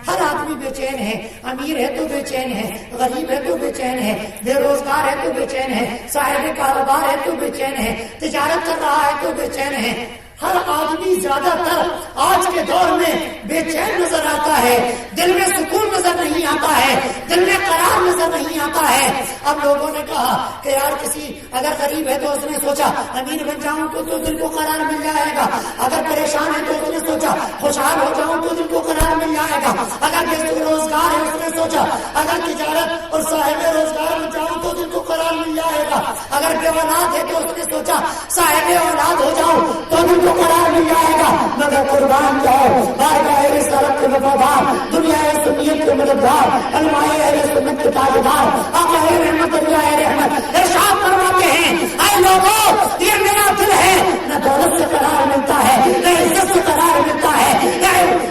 ہر آدمی بے چین ہے، امیر ہے تو بے چین ہے، غریب ہے تو بے چین ہے، بے روزگار ہے تو بے چین ہے، صاحب کاروبار ہے تو بے چین ہے، تجارت کر رہا ہے تو بے چین ہے. ہر آدمی زیادہ تر آج کے دور میں بے چین نظر آتا ہے، دل میں سکون نظر نہیں آتا ہے، دل میں قرار نظر نہیں آتا ہے. اب لوگوں نے کہا کہ یار کسی اگر غریب ہے تو اس نے سوچا امیر بن جاؤں تو دل کو قرار مل جائے گا، اگر پریشان ہے تو اس نے سوچا خوشحال ہو جاؤں تو دل کو قرار مل جائے گا، اگر بے روزگار ہے اس نے سوچا اگر تجارت اور صاحب روزگار بن جاؤں تو دل کو قرار مل جائے گا، اگر بے اولاد ہے تو اس نے سوچا صاحب اولاد ہو جاؤں تو دل کو قرار مل جائے گا. مگر قربان جاؤ بارگاہ اہل سنت کے وفادار، دنیا سنیت کے مددگار، علماء اہل سنت کے تاجدار آقا رحمت اللہ رحمت ارشاد فرماتے ہیں اے لوگوں یہ میرا دل ہے، نہ دولت سے قرار ملتا ہے، نہ عزت سے قرار ملتا ہے،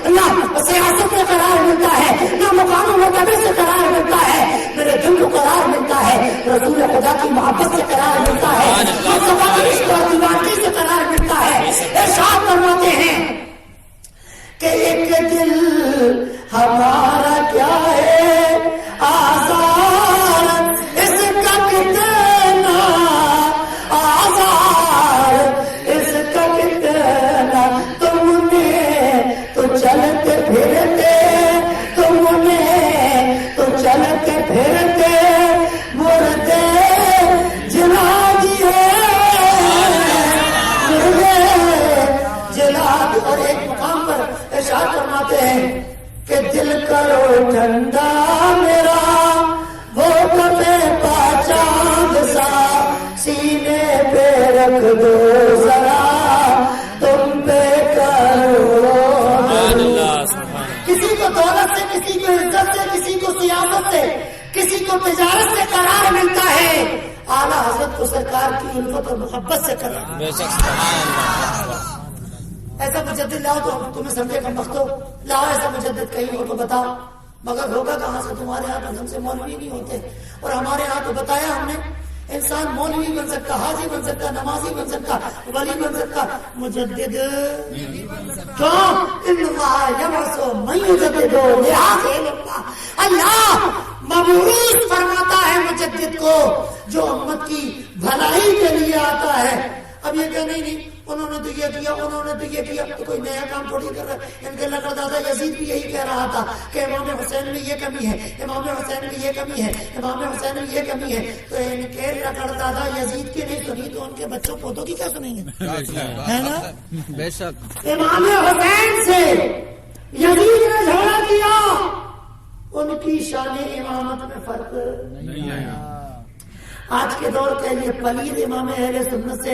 نہ سیاست سے قرار ملتا ہے، نہ مقام و مرتبے سے قرار ملتا ہے. میرے دل کو قرار ملتا ہے رسول خدا کی محبت سے قرار ملتا ہے، مصطفیٰ کی عشق اور دیوانگی سے قرار ملتا ہے. ارشاد فرماتے ہیں کہ ایک دل ہمارا کیا ہے آزار، اس کا کتنا آزار، اس کا کتنا تم نے تو چلتے پھرتے، تم نے تو چلتے پھرتے مردے جلا دیے، اور ایک مقام پر ارشاد فرماتے ہیں کہ دل کرو ٹھنڈا میرا وہ کبے پاچاند سا، سینے پہ رکھ دو ذرا تم پہ کرو. کسی کو دولت سے، کسی کو عزت سے، کسی کو سیاست سے، کسی کو تجارت سے قرار ملتا ہے، اعلیٰ حضرت کو سرکار کی الفت اور محبت سے قرار. ایسا مجدد لاؤ تو تمہیں سمجھے کم بختو، لاؤ ایسا مجدد کہیں ہو تو بتاؤ. مگر ہوگا کہاں سے؟ تمہارے ہاں تو ہم سے مولوی نہیں ہوتے، اور ہمارے ہاں تو بتایا ہم نے انسان مولوی بن سکتا، حاجی بن سکتا، نمازی بن سکتا، ولی بن سکتا، مجدد کیوں؟ اللہ اللہ مبعوث فرماتا ہے مجدد کو جو امت کی بھلائی کے لیے آتا ہے. اب یہ کہ نہیں انہوں نے تو یہ کیا، انہوں نے تو یہ کیا، تو کوئی نیا کام تھوڑی کر رہا ہے. ان کے لقب دادا یزید بھی یہی کہہ رہا تھا کہ امام حسین میں یہ کمی ہے، امام حسین میں یہ کمی ہے، امام حسین میں یہ کمی ہے. تو ان کے لقب دادا یزید کی نہیں سنی تو ان کے بچوں پوتوں کی کیا سنیں گے؟ ہے نا؟ بے شک. امام حسین سے یزید نے جھگڑا کیا، ان کی شان امامت میں فرق نہیں آیا. آج کے دور کے لیے پلید امام اہل سنت سے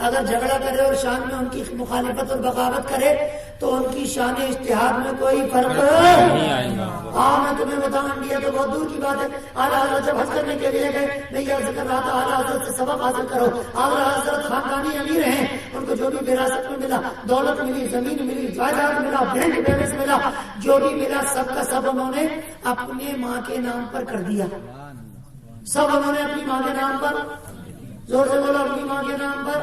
اگر جھگڑا کرے اور شان میں ان کی مخالفت اور بغاوت کرے تو ان کی شان اجتہاد میں کوئی فرق نہیں آئے گا. میں تمہیں بتاؤں انڈیا تو بہت دور کی بات ہے. اعلیٰ حضرت جب حج کرنے کے لیے گئے میں یہ عرض کر رہا تھا اعلیٰ حضرت سے سبق حاصل کرو. اعلیٰ حضرت خاندانی امیر ہیں، ان کو جو بھی وراثت میں ملا، دولت ملی، زمین ملی، جائیداد ملا، بینک بیلنس ملا، جو بھی ملا سب کا سب انہوں نے اپنے ماں کے نام پر کر دیا. سب انہوں نے اپنی ماں کے نام پر، زور سے بولا، اپنی ماں کے نام پر.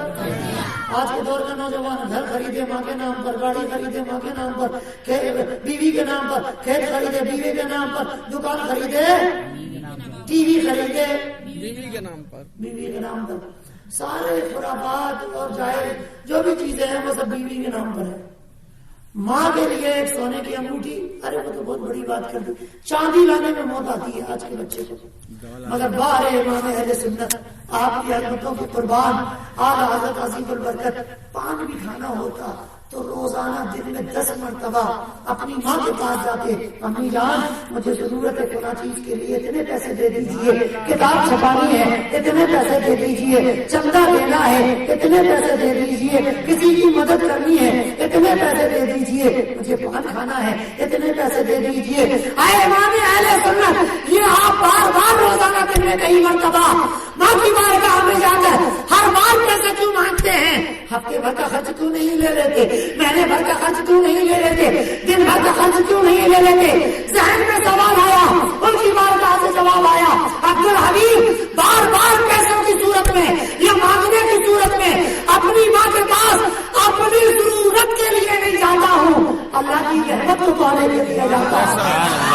آج کے دور کا نوجوان گھر خریدے ماں کے نام پر، گاڑی خریدے ماں کے نام پر، بیوی کے نام پر، کھیت خریدے بیوی کے نام پر، دکان خریدے، ٹی وی خریدے بیوی کے نام پر، بیوی کے نام پر. سارے خرافات اور جائز جو بھی چیزیں ہیں وہ سب بیوی کے نام پر ہے. ماں کے لیے ایک سونے کی انگوٹھی، ارے وہ تو بہت بڑی بات کر دی. چاندی لانے میں موت آتی ہے آج کے بچے کو. مگر باہر امام اہل سنت آپ کی عظمتوں کے قربان اعلیٰ حضرت عظیم البرکت پان بھی کھانا ہوتا تو روزانہ دن میں 10 مرتبہ اپنی ماں کے پاس جا کے امی جان مجھے ضرورت ہے فلاں چیز کے لیے اتنے پیسے دے دیجیے، کتاب چھپانی ہے اتنے پیسے دے دیجیے، چندہ دینا ہے اتنے پیسے دے دیجیے، کسی کی مدد کرنی ہے اتنے پیسے دے دیجیے، مجھے پان کھانا ہے اتنے پیسے دے دیجیے۔ اے امام اہل سنت، یہ آپ بار بار روزانہ دن میں کئی مرتبہ ماں کی بارگاہ میں جا کر ہر بار پیسے کیوں مانگتے ہیں؟ ہفتے بھر کا خرچ کیوں نہیں لے لیتے؟ مہینے بھر کا خرچ کیوں نہیں لے لیتے؟ دن بھر کا خرچ کیوں نہیں لے لیتے؟ ذہن میں سوال آیا، ان کی بارگاہ سے جواب آیا، عبدالحبیب بار بار پیسوں کی صورت میں یا مانگنے کی صورت میں اپنی ماں کے پاس اپنی ضرورت کے لیے نہیں جاتا ہوں، اللہ کی رحمت کو پانے کے لیے جاتا ہوں،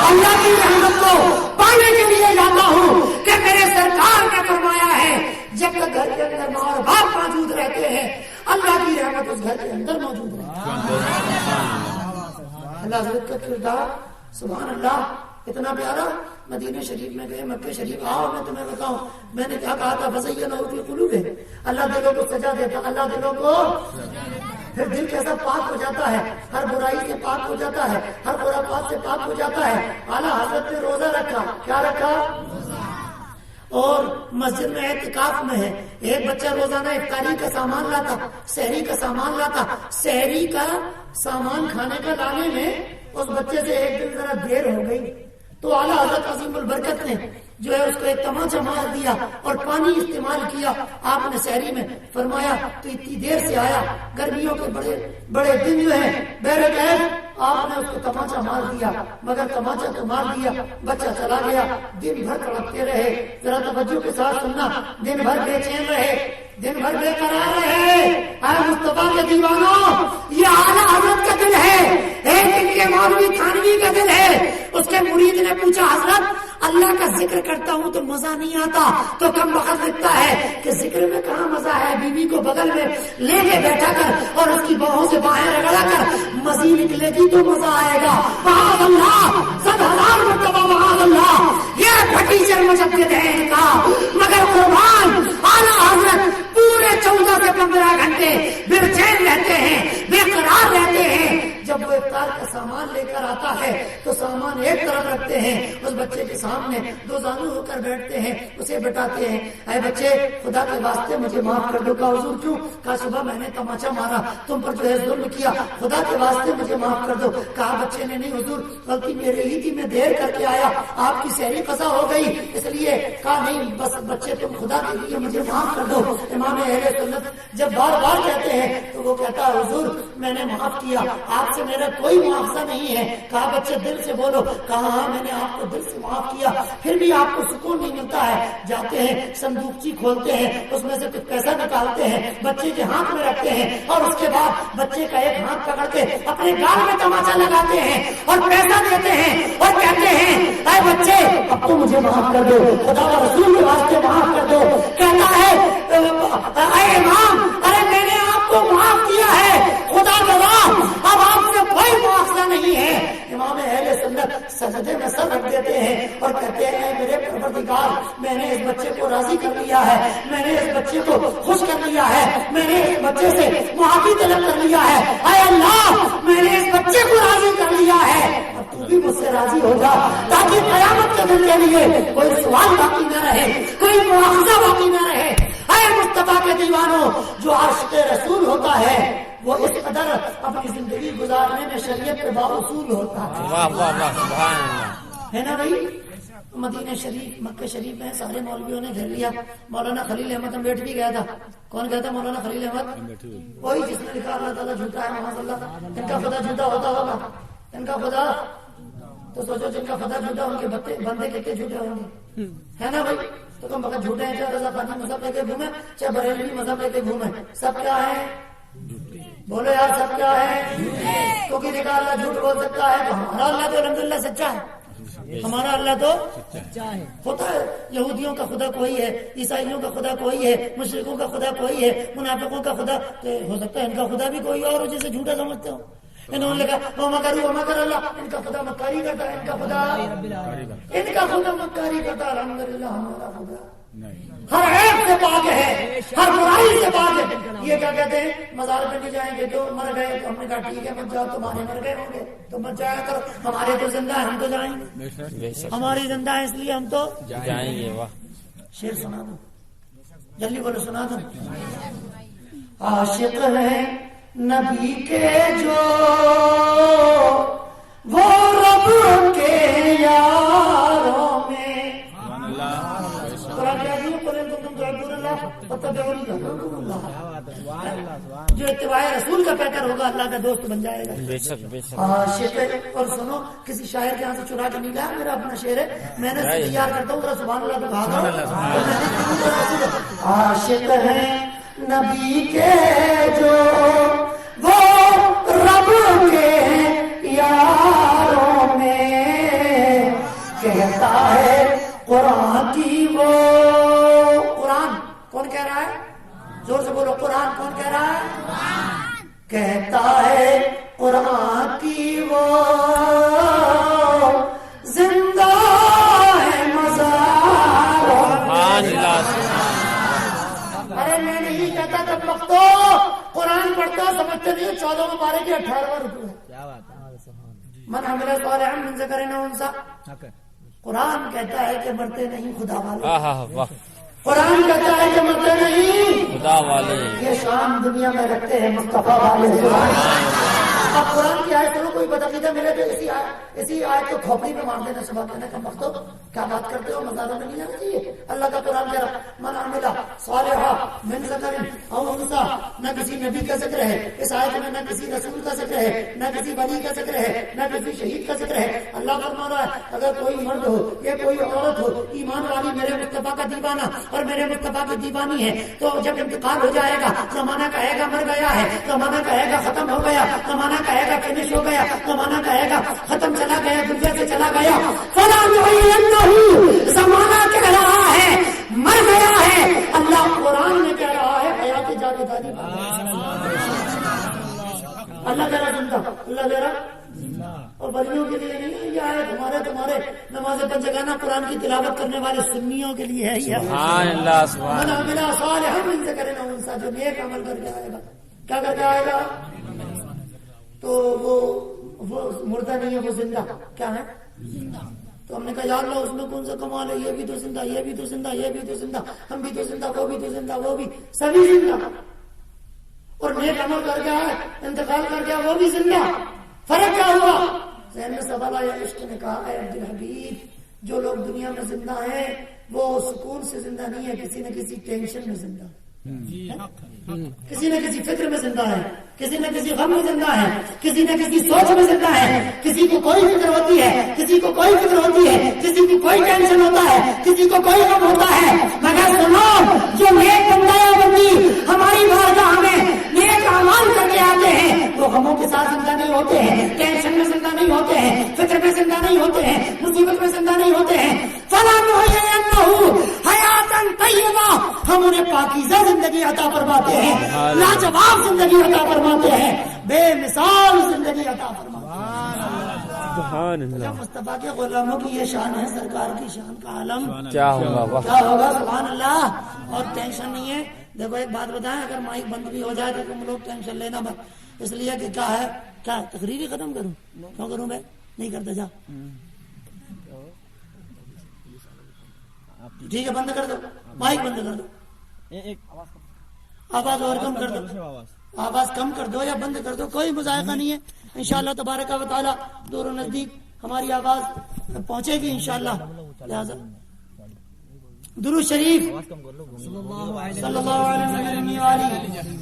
اللہ کی رحمت کو پانے کے لیے جاتا ہوں کہ میرے سرکار نے فرمایا ہے جب تک گھر کے اندر ماں اور باپ موجود رہتے ہیں اللہ کی رحمت اس گھر کے اندر موجود رہتی ہے۔ اللہ حضرت کا کردار سبحان اللہ اتنا پیارا۔ مدینہ شریف میں گئے، مکہ شریف آؤ میں تمہیں بتاؤں میں نے کیا کہا تھا، فزینہ فی قلوبہم، اللہ دلوں کو سجا دیتا، اللہ دلوں کو پھر دل کیسا پاک ہو جاتا ہے، ہر برائی سے پاک ہو جاتا ہے، ہر برا بات سے پاک ہو جاتا ہے۔ اعلیٰ حضرت نے روزہ رکھا، کیا رکھا؟ اور مسجد میں اعتکاف میں ہے، ایک بچہ روزانہ افطاری کا سامان لاتا، سحری کا سامان لاتا، سحری کا سامان کھانے کا لانے میں اس بچے سے ایک دن ذرا دیر ہو گئی تو اعلیٰ حضرت عظیم البرکت نے جو ہے اس کو ایک تماچا مار دیا اور پانی استعمال کیا۔ آپ نے سحری میں فرمایا تو اتنی دیر سے آیا، گرمیوں کے بڑے بڑے دن جو ہے بہرکیف آپ نے اس کو تماچا مار دیا، مگر تماچا تو مار دیا، بچہ چلا گیا، دن بھر تڑپتے رہے۔ ذرا توجہ کے ساتھ سننا، دن بھر بے چین رہے، دن بھر بے قرار رہے۔ اے مصطفیٰ کے دیوانوں، یہ اعلیٰ حضرت کا دل ہے، ایک دن کے مولوی تھانوی کا دل ہے۔ اس کے مرید نے پوچھا حضرت اللہ کا ذکر کرتا ہوں تو مزہ نہیں آتا، تو کم وقت لگتا ہے کہ ذکر میں کہاں مزہ ہے؟ بیوی کو بغل میں لے کے بیٹھا کر اور اس کی باہوں سے باہیں رگڑا کر مزی نکلے گی تو مزہ آئے گا۔ معاذ اللہ، 100,000 مرتبہ معاذ اللہ، یہ پھٹیچر مجدد ہے ان کا، مگر قربان اعلیٰ حضرت پورے 14 سے 15 گھنٹے بے چین رہتے ہیں، بے قرار رہتے ہیں۔ جب وہ افطار کا سامان لے کر آتا ہے تو سامان ایک طرف رکھتے ہیں، اس بچے کے سامنے دو زانو ہو کر بیٹھتے ہیں، اسے بٹاتے ہیں، اے بچے خدا کے واسطے مجھے معاف کر دو۔ کہا حضور کیوں؟ کہا صبح میں نے تماچا مارا، تم پر جو ہے ظلم کیا، خدا کے واسطے مجھے معاف کر دو۔ کہا بچے نے نہیں حضور غلطی میرے ہی تھی، میں دیر کر کے آیا، آپ کی سحری قضا ہو گئی اس لیے۔ کہا نہیں بس بچے تم خدا کے لیے مجھے معاف کر دو۔ امام اہل سنت جب بار بار کہتے ہیں تو وہ کہتا ہے حضور میں نے معاف کیا، آپ سے میرا کوئی معاوضہ نہیں ہے۔ کہا بچے دل سے بولو۔ کہا ہاں میں نے آپ کو دل سے معاف کیا، پھر بھی آپ کو سکون نہیں ملتا ہے۔ جاتے ہیں صندوقچی کھولتے ہیں، اس میں سے کچھ پیسہ نکالتے ہیں، بچے کے ہاتھ میں رکھتے ہیں اور اس کے بعد بچے کا ایک ہاتھ پکڑ کے اپنے گال میں تماچا لگاتے ہیں اور پیسہ دیتے ہیں اور کہتے ہیں اے بچے اب تو مجھے معاف کر دو، خدا و رسول کے واسطے معاف کر دو۔ کہتا ہے اے امام ارے میں نے آپ کو معاف کیا ہے، خدا گواہ اب آپ سے کوئی معاوضہ نہیں ہے۔ امام اہل سنت سجدے میں سر رکھ دیتے ہیں اور کہتے ہیں میرے پروردگار میں نے اس بچے کو راضی کر لیا ہے، میں نے اس بچے کو خوش کر لیا ہے، میں نے اس بچے سے معافی طلب کر لیا ہے۔ اے اللہ میں نے اس بچے کو راضی کر لیا ہے، اب تو بھی مجھ سے راضی ہو جا تاکہ قیامت کے دن کے لیے کوئی سوال باقی نہ رہے، کوئی معاوضہ باقی نہ رہے۔ اے مصطفیٰ کے دیوانوں، جو عاشق رسول ہوتا ہے وہ اس قدر اپنی زندگی گزارنے میں شریعت کے باوصول ہوتا ہے۔ واہ واہ واہ سبحان اللہ، ہے نا بھائی؟ مدینہ شریف مکہ شریف میں سارے مولویوں نے گھر لیا۔ مولانا خلیل احمد امبیٹ بھی گیا تھا۔ کون گیا تھا؟ مولانا خلیل احمد، وہی جس نے لکھا اللہ تعالیٰ جھوٹا ہے معاذ اللہ، ان کا خدا جھوٹا ہوتا ہوگا، ان کا خدا تو سوچو جن کا خدا جھوٹا ان کے بندے کتنے جھوٹے ہوں گے، ہے نا بھائی؟ تو تم بغیر جھوٹے ہیں، چاہے رضا خانی مذہب لے کے گھومے، چاہے بریلوی مذہب لے کے گھومے، سب کیا ہے؟ بولو یار سب کیا ہے؟ کیونکہ دیکھا اللہ جھوٹ بول سکتا ہے تو ہمارا اللہ تو الحمدللہ سچا ہے، ہمارا اللہ تو سچا ہے۔ ہوتا ہے یہودیوں کا خدا کوئی ہے، عیسائیوں کا خدا کوئی ہے، مشرکوں کا خدا کوئی ہے، منافقوں کا خدا ہو سکتا ہے ان کا خدا بھی کوئی اور ہو جسے جھوٹا سمجھتے ہو۔ انہوں نے کہا وہ مگر اللہ، ان کا خدا مکاری کرتا ہے، ان کا خدا مکاری کرتا ہے، الحمدللہ ہمارا خدا ہر عیب سے پاک ہے، ہر برائی سے پاک ہے. یہ کیا کہتے ہیں مزار پہ نہیں جائیں گے جو مر گئے. تو ہم نے کہا ٹھیک ہے مت جاؤ، تمہارے مر گئے ہوں گے تو مت جایا کرو، ہمارے تو زندہ ہے ہم تو جائیں گے. ہماری زندہ ہے اس لیے ہم تو جائیں گے. واہ شیر سنا دو جلدی بولو، سنا دو. عاشق ہے نبی کے جو وہ رب کے یاروں میں. جو اتباع رسول کا پیکر ہوگا اللہ کا دوست بن جائے گا. بے شک بے شک. اور سنو کسی شاعر کے یہاں سے چرا کے نہیں لایا، میرا اپنا شعر ہے، میں نے تیار کرتا ہوں، ذرا سبحان اللہ تو کہا کرو. عاشق ہے نبی کے جو وہ رب کے یاروں میں، کہتا ہے قرآن کی وہ. قرآن کون کہہ رہا ہے؟ زور سے بولو، قرآن کون کہہ رہا ہے؟ کہتا ہے قرآن کی وہ زندہ ہے مزار. ارے میں نہیں کہتا تب وقتو قرآن پڑھتا سمجھتے نہیں 14 مبارک 18واں رکوع ہے. من عمل صالحا من ذکر او انثی. قرآن کہتا ہے کہ مرتے نہیں خدا والے. قرآن کہتا ہے کہ مرتے نہیں خدا والے. یہ شان دنیا میں رکھتے ہیں مصطفیٰ والے. اب قرآن کی آیت کو کوئی بدعقیدہ ملے تو اسی آیت کو کھوپڑی میں مار دینا. صبح کہنے کا مقصد کیا بات کرتے ہو، مزاروں میں نہیں جانا چاہیے. اللہ کا قرآن کہہ رہا من عمل صالحا من ذکر او انثی. نہ کسی نبی کا ذکر ہے اس آیت میں، نہ کسی رسول کا ذکر ہے، نہ کسی ولی کا ذکر ہے، نہ کسی شہید کا ذکر ہے. اللہ فرما رہا ہے اگر کوئی مرد ہو یا کوئی عورت ہو ایمان والی میرے مصطفیٰ کا دیوانہ اور میرے مصطفیٰ کی دیوانی ہے، تو جب انتقال ہو جائے گا زمانہ کہے گا مر گیا ہے، زمانہ کہے گا ختم ہو گیا، زمانہ کہے گا فنش ہو گیا، زمانہ کہے گا ختم چلا گیا، دنیا سے چلا گیا. زمانہ کہہ رہا ہے مر گیا ہے، اللہ قرآن میں کہہ رہا ہے حیات جاوید داری. اللہ کہہ رہا زندہ، اللہ کہہ رہا. اور ولیوں کے لیے نہیں یہ آیت تمہارے نماز پنجگانہ قرآن کی تلاوت کرنے والے سنیوں کے لیے ہے. سبحان اللہ سبحان اللہ. من عمل صالحا من ذکر او انثی، جو نیک عمل کر کے آئے گا کیا کر کے آئے گا؟ تو وہ مردہ نہیں ہے، وہ زندہ کیا ہے؟ تو ہم نے کہا یا اللہ اس میں کون سا کمال ہے، یہ بھی تو زندہ، یہ بھی تو زندہ، یہ بھی تو زندہ، ہم بھی تو زندہ، وہ بھی تو زندہ، وہ بھی سبھی زندہ. اور نیک عمل کر کے آئے انتقال کر گیا وہ بھی زندہ. فرق کیا ہوا؟ ذہن میں سوال آیا. عشق نے کہا اے عبد الحبیب جو لوگ دنیا میں زندہ ہیں وہ سکون سے زندہ نہیں ہے، کسی نہ کسی ٹینشن میں زندہ، کسی نہ کسی فکر میں زندہ ہے، کسی نہ کسی غم میں زندہ ہے، کسی نہ کسی سوچ میں زندہ ہے. کسی کو کوئی فکر ہوتی ہے، کسی کو کوئی فکر ہوتی ہے، کسی کو کوئی ٹینشن ہوتا ہے، کسی کو کوئی غم ہوتا ہے. مگر سنو جو نیک بندہ یا بندی ہماری بارگاہ میں نیک اعمال کر کے آتے ہیں وہ غموں کے ساتھ زندہ نہیں ہوتے ہیں، ٹینشن میں زندہ نہیں ہوتے ہیں، فکر میں زندہ نہیں ہوتے ہیں، مصیبت میں زندہ نہیں ہوتے ہیں. ہم انہیں پاکیزہ زندگی عطا فرماتے ہیں، لاجواب زندگی عطا فرماتے ہیں، بے مثال زندگی عطا فرماتے ہیں. مصطفیٰ کے غلاموں کی یہ شان ہے، سرکار کی شان کا عالم کیا ہوگا؟ کیا ہوگا؟ سبحان اللہ. اور ٹینشن نہیں ہے. دیکھو ایک بات بتائیں، اگر مائک بند بھی ہو جائے تو تم لوگ ٹینشن لینا مت، اس لیے کہ کیا ہے، کیا تقریر ہی ختم کروں؟ کیوں کروں میں؟ نہیں کرتا جا. ٹھیک ہے بند کر دو، مائک بند کر دو، آواز اور کم کر دو، آواز کم کر دو یا بند کر دو، کوئی مذائقہ نہیں ہے. انشاءاللہ تبارک و تعالی دور و نزدیک ہماری آواز پہنچے گی انشاءاللہ. لہذا درود شریف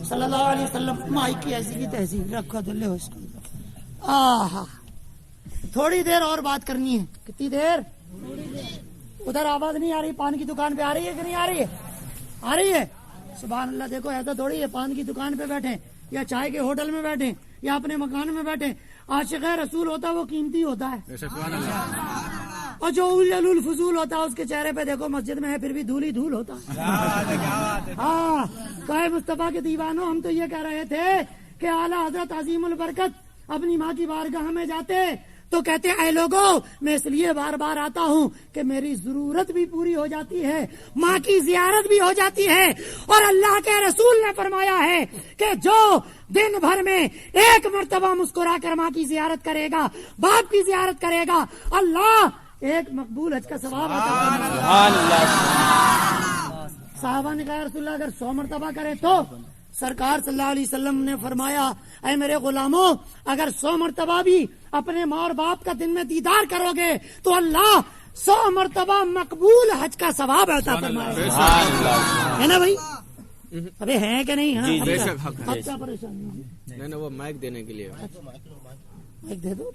صلی اللہ علیہ وسلم. مائک کی ایسی کی تہذیب رکھو دلے ہو اس کو. تھوڑی دیر اور بات کرنی ہے. کتنی دیر؟ ادھر آواز نہیں آ رہی؟ پان کی دکان پہ آ رہی ہے کہ نہیں آ رہی ہے؟ آ رہی ہے. سبحان اللہ. دیکھو ایسا تھوڑی ہے پان کی دکان پہ بیٹھے یا چائے کے ہوٹل میں بیٹھے یا اپنے مکان میں بیٹھے. عاشق رسول ہوتا ہے وہ قیمتی ہوتا ہے، اور جو الفضول ہوتا ہے اس کے چہرے پہ دیکھو مسجد میں ہے پھر بھی دھول ہی دھول ہوتا ہے. ہاں کہ مصطفیٰ کے دیوانوں ہم تو یہ کہہ رہے تھے کہ اعلیٰ حضرت عظیم البرکت اپنی ماں کی بارگاہ میں جاتے تو کہتے ہیں اے لوگوں میں اس لیے بار بار آتا ہوں کہ میری ضرورت بھی پوری ہو جاتی ہے، ماں کی زیارت بھی ہو جاتی ہے، اور اللہ کے رسول نے فرمایا ہے کہ جو دن بھر میں ایک مرتبہ مسکرا کر ماں کی زیارت کرے گا، باپ کی زیارت کرے گا، اللہ ایک مقبول حج کا ثواب عطا فرمائے گا۔ سبحان اللہ۔ صحابہ نے کہا یا رسول اللہ اگر 100 مرتبہ کرے تو؟ سرکار صلی اللہ علیہ وسلم نے فرمایا اے میرے غلاموں اگر 100 مرتبہ بھی اپنے ماں اور باپ کا دن میں دیدار کرو گے تو اللہ 100 مرتبہ مقبول حج کا ثواب عطا فرمائے گا، سبحان اللہ۔ ہے نا بھائی؟ ابھی ہے کہ نہیں؟ جی، بے شک حق ہے۔ اب کیا پریشانی ہے؟ نہیں وہ مائک دینے کے لیے ایک دے دو۔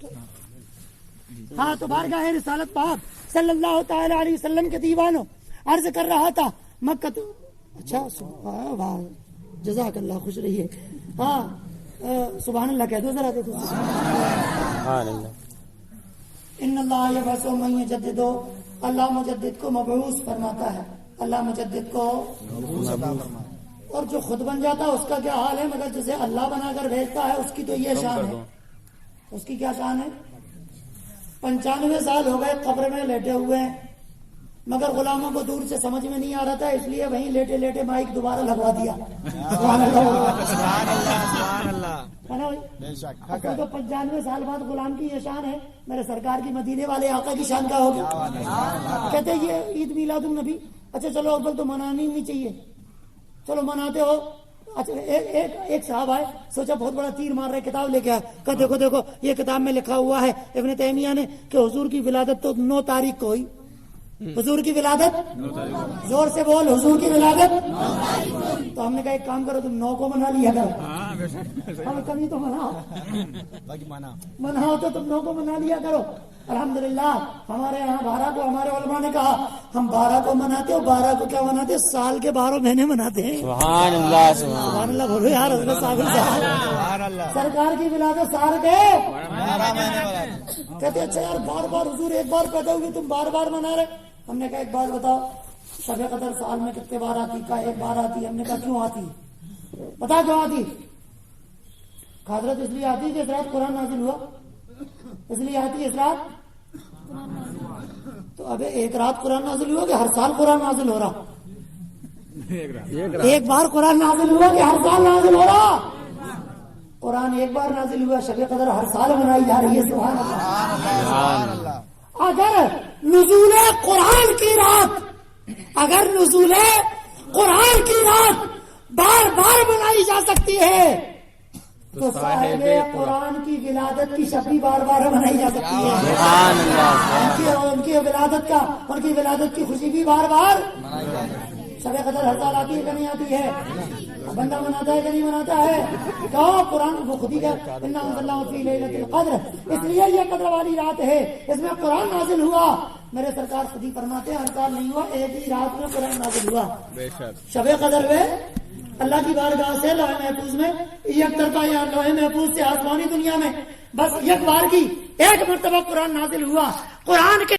ہاں تو بارگاہ رسالت پاک صلی اللہ تعالی علیہ وسلم کے دیوانوں عرض کر رہا تھا مکہ تو اچھا واہ جزاک اللہ خوش رہیے۔ ہاں سبحان اللہ کہہ دو ذرا دے دو۔ سبحان اللہ۔ ان اللہ یبعث من یجدد، اللہ مجدد کو مبعوث فرماتا ہے، اللہ مجدد کو، اور جو خود بن جاتا ہے اس کا کیا حال ہے، مگر جسے اللہ بنا کر بھیجتا ہے اس کی تو یہ شان ہے۔ اس کی کیا شان ہے؟ 95 سال ہو گئے قبر میں لیٹے ہوئے ہیں، مگر غلاموں کو دور سے سمجھ میں نہیں آ رہا تھا، اس لیے وہیں لیٹے لیٹے مائک دوبارہ لگوا دیا۔ سبحان اللہ سبحان اللہ۔ ہے نا بھائی؟ اصل تو 95 سال بعد غلام کی یہ شان ہے، میرے سرکار کی مدینے والے آقا کی شان کا ہوگی۔ کہتے ہیں یہ عید میلاد النبی، اچھا چلو اول تو منانی نہیں چاہیے، چلو مناتے ہو۔ اچھا ایک صاحب آئے، سوچا بہت بڑا تیر مار رہے، کتاب لے کے آئے، کہ دیکھو دیکھو یہ کتاب میں لکھا ہوا ہے ابن تیمیہ نے کہ حضور کی ولادت تو 9 تاریخ کو ہوئی۔ حضور کی ولادت، زور سے بول، حضور کی ولادت، تو ہم نے کہا ایک کام کرو تم 9 کو منا لیا کرو، ہم کبھی تو مناؤ تو تم 9 کو منا لیا کرو۔ الحمدللہ ہمارے یہاں 12 کو ہمارے علماء نے کہا ہم 12 کو مناتے ہو، 12 کو کیا مناتے، سال کے 12 مہینے مناتے ہیں۔ سبحان اللہ۔ سبحان اللہ بولو یار، حضرت صاحب سرکار کی ولادت سال کے، کہتے اچھا یار بار بار حضور ایک بار پیدا ہوئے تم بار بار منا رہے۔ ہم نے کہا ایک بات بتاؤ، شب قدر سال میں کتنے بار آتی؟ کا ایک بار آتی۔ ہم نے کہا کیوں آتی؟ بتا کیوں آتی؟ حضرت اس لیے آتی کہ اس رات قرآن نازل ہوا، اس لیے آتی ہے اس رات۔ تو اب ایک رات قرآن نازل ہوا کہ ہر سال قرآن نازل ہو رہا؟ ایک بار قرآن نازل ہوا کہ ہر سال نازل ہو رہا؟ قرآن ایک بار نازل ہوا، شب قدر ہر سال منائی جا رہی ہے۔ سبحان اللہ۔ اگر نزول قرآن کی رات، اگر نزول قرآن کی رات بار بار منائی جا سکتی ہے تو صاحب قرآن کی ولادت کی شب بھی بار بار منائی جا سکتی ہے۔ سبحان اللہ۔ ان کی ولادت کی خوشی بھی بار بار۔ شب قدر ہر سال آتی ہے کہ نہیں آتی ہے؟ بندہ مناتا ہے کہ نہیں مناتا ہے؟ کہو قرآن وہ خود ہی انا انزلناہ فی لیلۃ القدر، اس لیے یہ قدر والی رات ہے، اس میں قرآن نازل ہوا۔ میرے سرکار خود ہی فرماتے ہیں ہر سال نہیں ہوا، ایک ہی رات میں قرآن نازل ہوا۔ شب قدر میں اللہ کی بارگاہ سے لوح محفوظ میں ایک طرفہ یا لوح محفوظ سے آسمانی دنیا میں بس ایک بار کی ایک مرتبہ قرآن نازل ہوا۔ قرآن کے